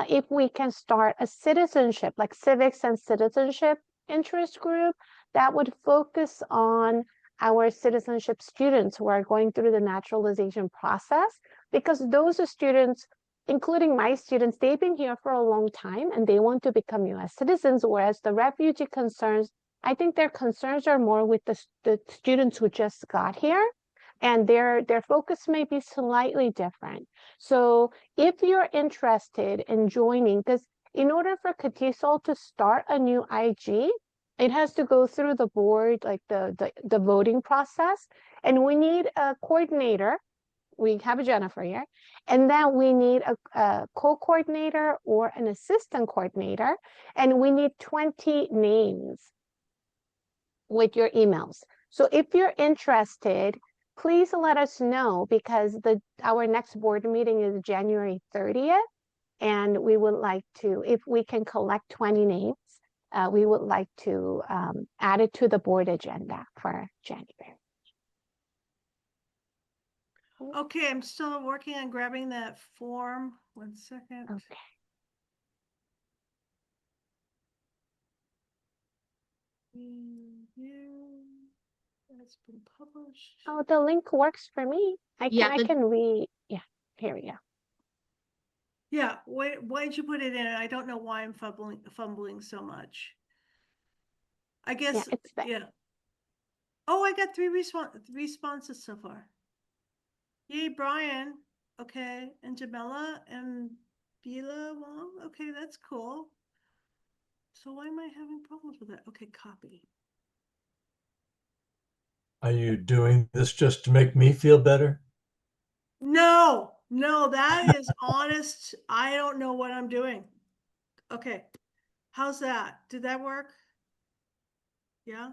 if we can start a citizenship, like civics and citizenship interest group that would focus on our citizenship students who are going through the naturalization process, because those students, including my students, they've been here for a long time and they want to become US citizens, whereas the refugee concerns, I think their concerns are more with the students who just got here, and their focus may be slightly different. So if you're interested in joining, because in order for CATESOL to start a new IG, it has to go through the board, like the voting process, and we need a coordinator. We have Jennifer here, and then we need a co-coordinator or an assistant coordinator, and we need 20 names with your emails. So if you're interested, please let us know, because our next board meeting is January 30th, and we would like to, if we can collect 20 names, we would like to add it to the board agenda for January. Okay, I'm still working on grabbing that form. 1 second. Okay. That's been published. Oh, the link works for me. I Yeah, can read. Yeah, here we go. Yeah, why'd you put it in? I don't know why I'm fumbling so much. I guess, Yeah, it's there. yeah. Oh, I got 3 responses so far. Yay, Brian. Okay, and Jamila and Bila Wong. Okay, that's cool. So why am I having problems with that? Okay, copy. Are you doing this just to make me feel better? No, that is honest. I don't know what I'm doing. Okay, how's that? Did that work? Yeah.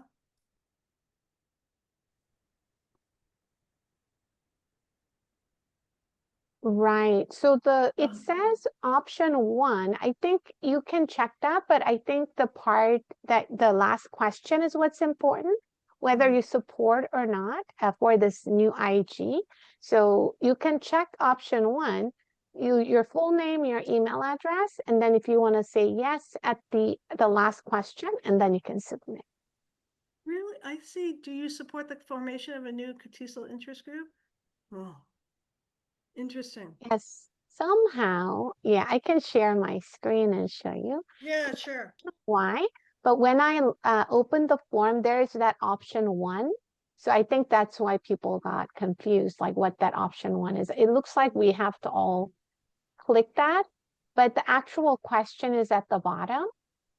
Right. So it Oh. says option 1. I think you can check that, but I think the part that the last question is what's important, whether Mhm. you support or not for this new IG. So you can check option 1, your full name, your email address, and then if you want to say yes at the last question, and then you can submit. Really? I see. Do you support the formation of a new CATESOL interest group? Oh, interesting. Yes. Somehow, yeah, I can share my screen and show you. Yeah, sure. Why, but when I open the form, there's that option 1. So I think that's why people got confused, like what that option 1 is. It looks like we have to all click that, but the actual question is at the bottom.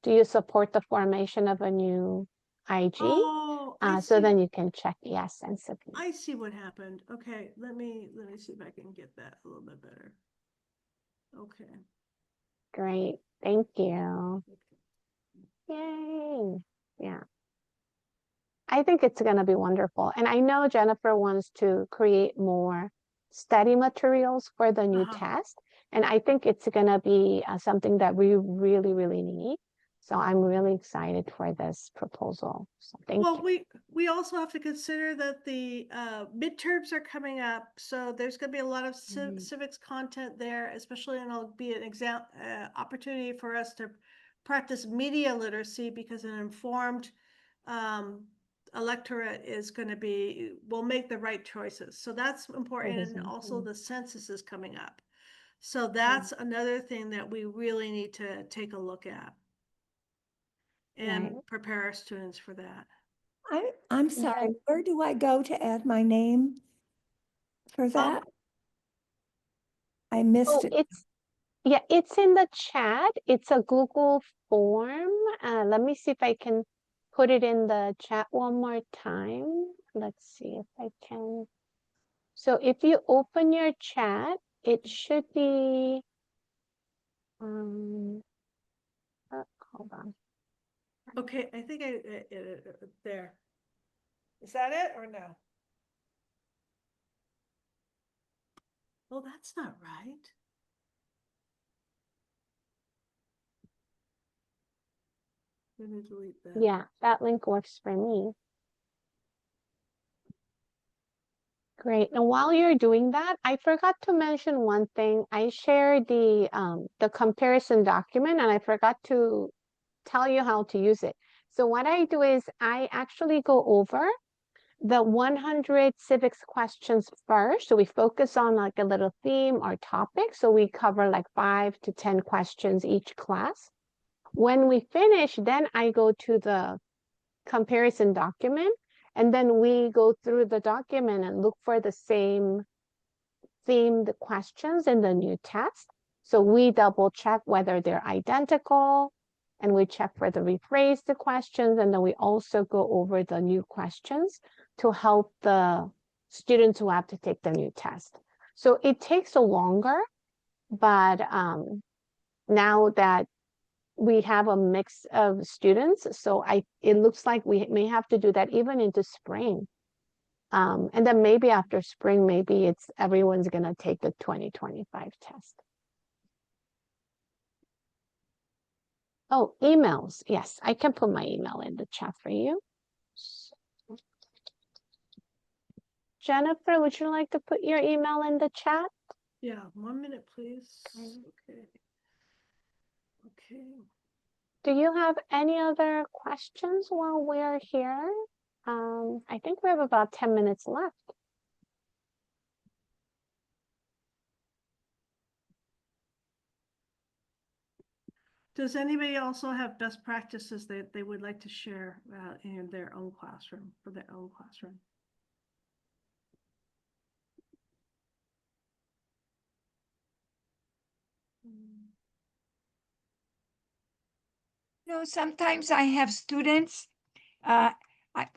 Do you support the formation of a new IG? Oh, I So see. then you can check yes and submit. I see what happened. Okay, let me see if I can get that a little bit better. Okay. Great, thank you. Yay, yeah. I think it's going to be wonderful. And I know Jennifer wants to create more study materials for the new test. And I think it's going to be something that we really, really need. So I'm really excited for this proposal. So thank Well, you. we also have to consider that the midterms are coming up. So there's going to be a lot of civics content there, especially, and it'll be an exam opportunity for us to practice media literacy, because an informed electorate is going to will make the right choices. So that's important. And also the census is coming up. So that's another thing that we really need to take a look at and prepare our students for that. I'm sorry, where do I go to add my name for that? I missed it. It's in the chat. It's a Google form. Let me see if I can put it in the chat one more time. Let's see if I can. So if you open your chat, it should be, hold on. Okay, I think there. Is that it or no? Well, that's not right. Let me delete that. Yeah, that link works for me. Great. And while you're doing that, I forgot to mention one thing. I shared the comparison document, and I forgot to tell you how to use it. So what I do is I actually go over the 100 civics questions first. So we focus on like a little theme or topic. So we cover like 5 to 10 questions each class. When we finish, then I go to the comparison document, and then we go through the document and look for the same themed questions in the new test. So we double check whether they're identical, and we check for the rephrased questions, and then we also go over the new questions to help the students who have to take the new test. So it takes longer, but now that we have a mix of students, so it looks like we may have to do that even into spring. And then maybe after spring, maybe everyone's going to take the 2025 test. Oh, emails. Yes, I can put my email in the chat for you. Jennifer, would you like to put your email in the chat? Yeah, 1 minute, please. Okay. Okay. Do you have any other questions while we're here? I think we have about 10 minutes left. Does anybody also have best practices that they would like to share in their own classroom, for their own classroom? You know, sometimes I have students,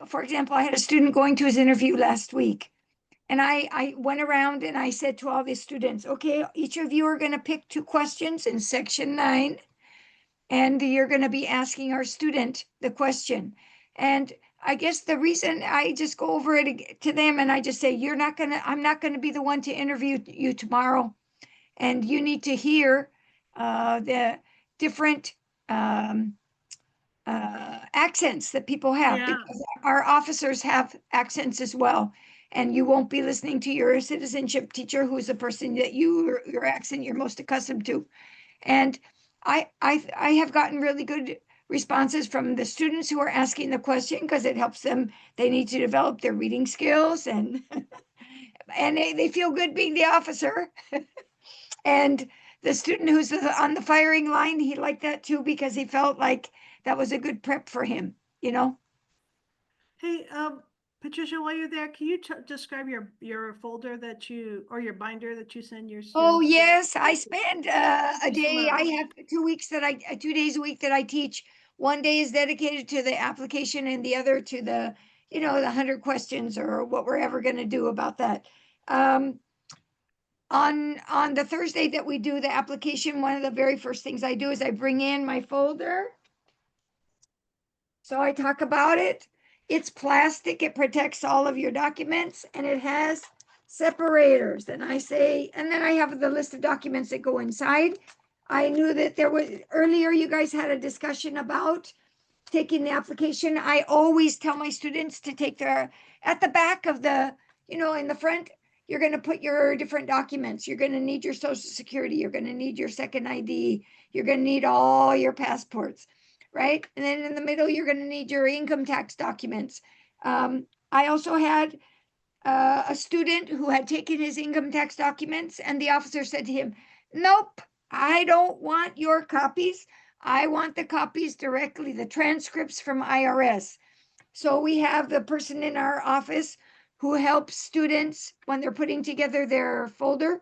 for example, I had a student going to his interview last week. And I went around and I said to all the students, okay, each of you are going to pick 2 questions in section 9. And you're going to be asking our student the question. And I guess the reason I just go over it to them and I just say, I'm not going to be the one to interview you tomorrow. and you need to hear the different accents that people have, Yeah. because our officers have accents as well. And you won't be listening to your citizenship teacher, who's the person that your accent you're most accustomed to. And I have gotten really good responses from the students who are asking the question, because it helps them. They need to develop their reading skills, and and they feel good being the officer. And the student who's on the firing line, he liked that too, because he felt like that was a good prep for him, you know? Hey, Patricia, while you're there, can you describe your folder that you, or your binder that you send your Oh, students? yes, I spend a Thank you so day, I much. have 2 weeks 2 days a week that I teach. One day is dedicated to the application, and the other to the, the 100 questions, or what we're ever going to do about that. On the Thursday that we do the application, one of the very first things I do is I bring in my folder. So I talk about it. It's plastic, it protects all of your documents, and it has separators. And I say, and then I have the list of documents that go inside. I knew that there was, earlier you guys had a discussion about taking the application. I always tell my students to take at the back of the, in the front, you're going to put your different documents. You're going to need your social security. You're going to need your second ID. You're going to need all your passports, right? And then in the middle, you're going to need your income tax documents. I also had a student who had taken his income tax documents, and the officer said to him, "Nope, I don't want your copies. I want the copies directly, the transcripts from IRS." So we have the person in our office who helps students when they're putting together their folder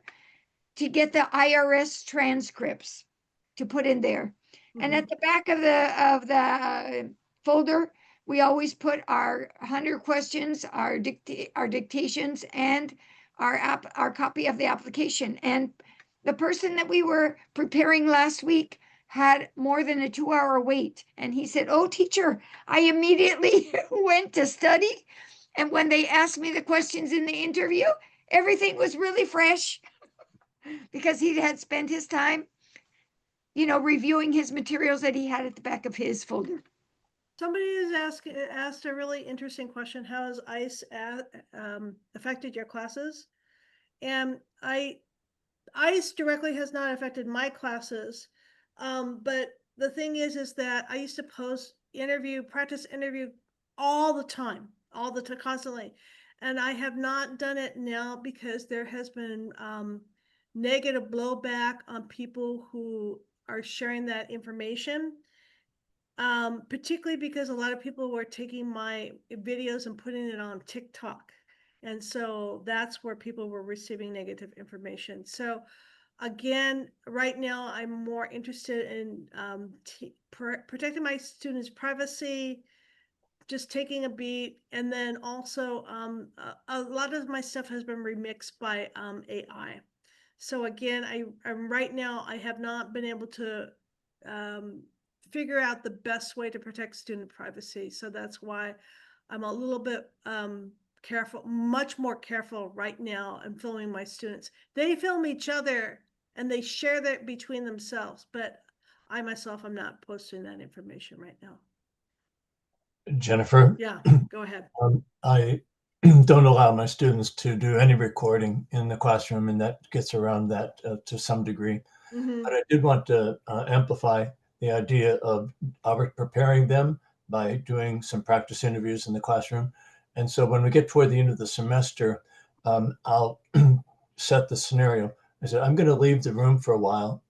to get the IRS transcripts to put in there. And at the back of the folder, we always put our 100 questions, our dictations, and our copy of the application. And the person that we were preparing last week had more than a 2-hour wait. And he said, "Oh, teacher, I immediately went to study. And when they asked me the questions in the interview, everything was really fresh," because he had spent his time, reviewing his materials that he had at the back of his folder. Somebody has asked a really interesting question. How has ICE affected your classes? And ICE directly has not affected my classes. But the thing is that I used to practice interview all the time, constantly. And I have not done it now because there has been negative blowback on people who are sharing that information. Particularly because a lot of people were taking my videos and putting it on TikTok. And so that's where people were receiving negative information. So again, right now, I'm more interested in protecting my students' privacy, just taking a beat. And then also, a lot of my stuff has been remixed by AI. So again, I'm right now, I have not been able to figure out the best way to protect student privacy. So that's why I'm a little bit careful, much more careful right now. I'm filming my students. They film each other and they share that between themselves, but I myself, I'm not posting that information right now. Jennifer, Yeah, go ahead. I don't allow my students to do any recording in the classroom, and that gets around that to some degree. But I did want to amplify the idea of preparing them by doing some practice interviews in the classroom. And so when we get toward the end of the semester, I'll set the scenario. I said, I'm going to leave the room for a while.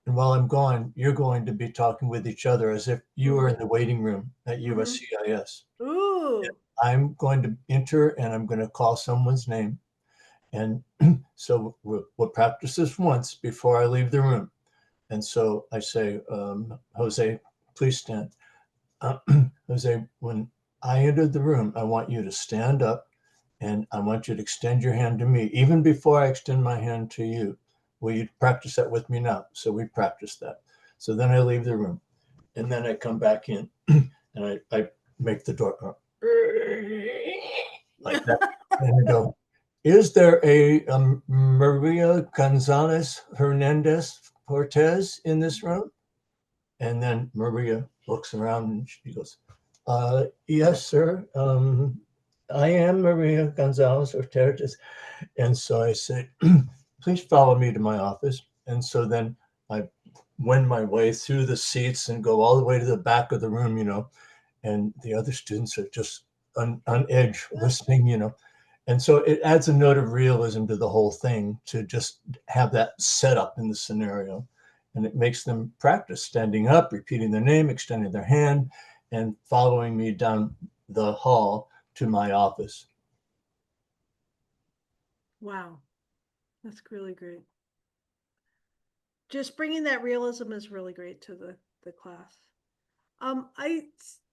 And while I'm gone, you're going to be talking with each other as if you were in the waiting room at USCIS. Ooh. I'm going to enter and I'm going to call someone's name. And so we'll practice this once before I leave the room. And so I say, Jose, please stand. Jose, when I entered the room, I want you to stand up and I want you to extend your hand to me, even before I extend my hand to you. Will you practice that with me now? So we practice that. So then I leave the room and then I come back in and I make the door like that. And I go, is there a Maria Gonzalez Hernandez Cortez in this room? And then Maria looks around and she goes, yes, sir. I am Maria Gonzalez Ortega. And so I say, please follow me to my office. And so then I wend my way through the seats and go all the way to the back of the room, you know, and the other students are just on edge listening, you know. And so it adds a note of realism to the whole thing to just have that set up in the scenario. And it makes them practice standing up, repeating their name, extending their hand, and following me down the hall to my office. Wow, that's really great. Just bringing that realism is really great to the class.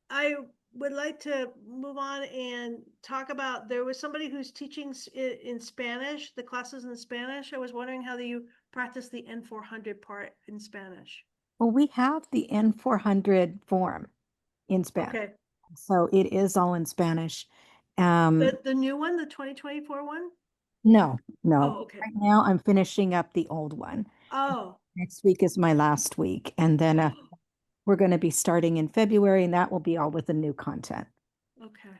I would like to move on and talk about, there was somebody who's teaching in Spanish, the classes in Spanish. I was wondering how you practice the N400 part in Spanish. Well, we have the N400 form in Spanish. Okay. So it is all in Spanish. The new one, the 2024 one? No. Oh, okay. Right now I'm finishing up the old one. Oh. Next week is my last week. And then we're going to be starting in February, and that will be all with the new content. Okay.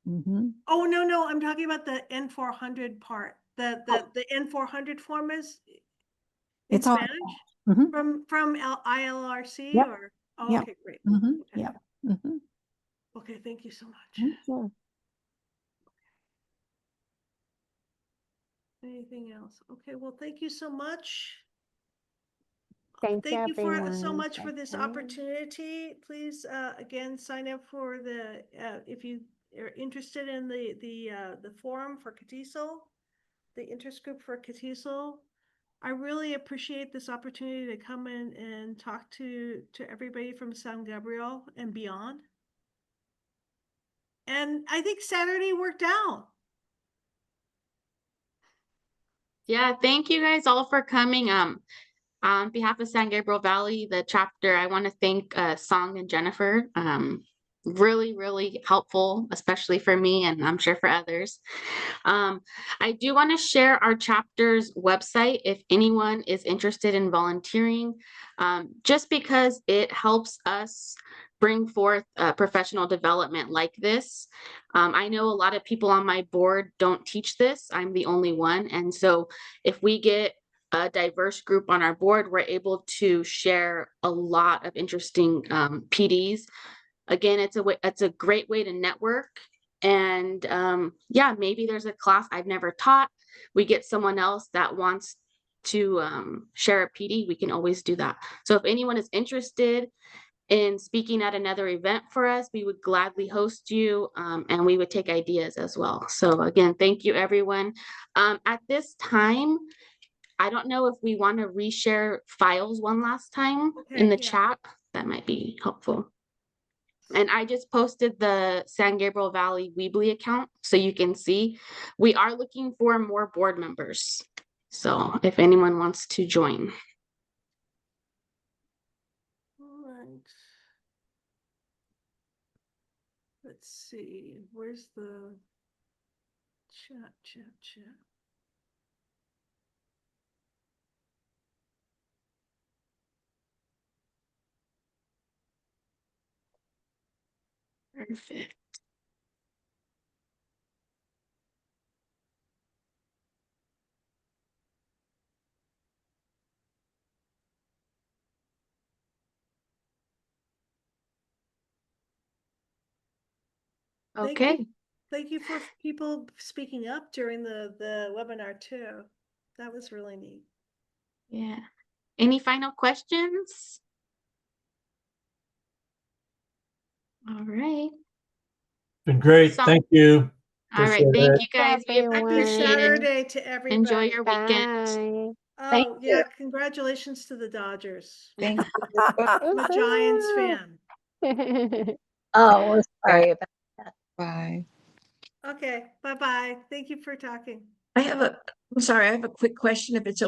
Mm-hmm. Oh, no, I'm talking about the N400 part. The N400 form is in It's all Spanish? From ILRC? Yep. Or oh, Yep. okay, great. Mm-hmm. Okay. Yep. Mm-hmm. Okay, thank you so much. Sure. Anything else? Okay, well, thank you so much. Thank you, Thank you for so everyone. much for this Okay. opportunity. Please, again, sign up for the, if you are interested in the forum for CATESOL, the interest group for CATESOL. I really appreciate this opportunity to come in and talk to everybody from San Gabriel and beyond. And I think Saturday worked out. Yeah, thank you guys all for coming. On behalf of San Gabriel Valley, the chapter, I want to thank Song and Jennifer. Really, really helpful, especially for me, and I'm sure for others. I do want to share our chapter's website if anyone is interested in volunteering, just because it helps us bring forth professional development like this. I know a lot of people on my board don't teach this. I'm the only one. And so if we get a diverse group on our board, we're able to share a lot of interesting PDs. Again, it's a great way to network. And yeah, maybe there's a class I've never taught. We get someone else that wants to share a PD, we can always do that. So if anyone is interested in speaking at another event for us, we would gladly host you, and we would take ideas as well. So again, thank you, everyone. At this time, I don't know if we want to reshare files one last time in the chat. That might be helpful. And I just posted the San Gabriel Valley Weebly account so you can see. We are looking for more board members. So if anyone wants to join. All right. Let's see, where's the chat? Perfect. Okay. Thank you for people speaking up during the webinar too. That was really neat. Yeah. Any final questions? All right. Been great. Thank you. All right. Thank you guys. We everyone. Happy appreciate it. Saturday to everybody. Enjoy your weekend. Bye. Oh yeah, congratulations to the Dodgers. Thank you. I'm a Giants fan. Oh, we're sorry about that. Bye. Okay, bye-bye. Thank you for talking. I'm sorry, I have a quick question if it's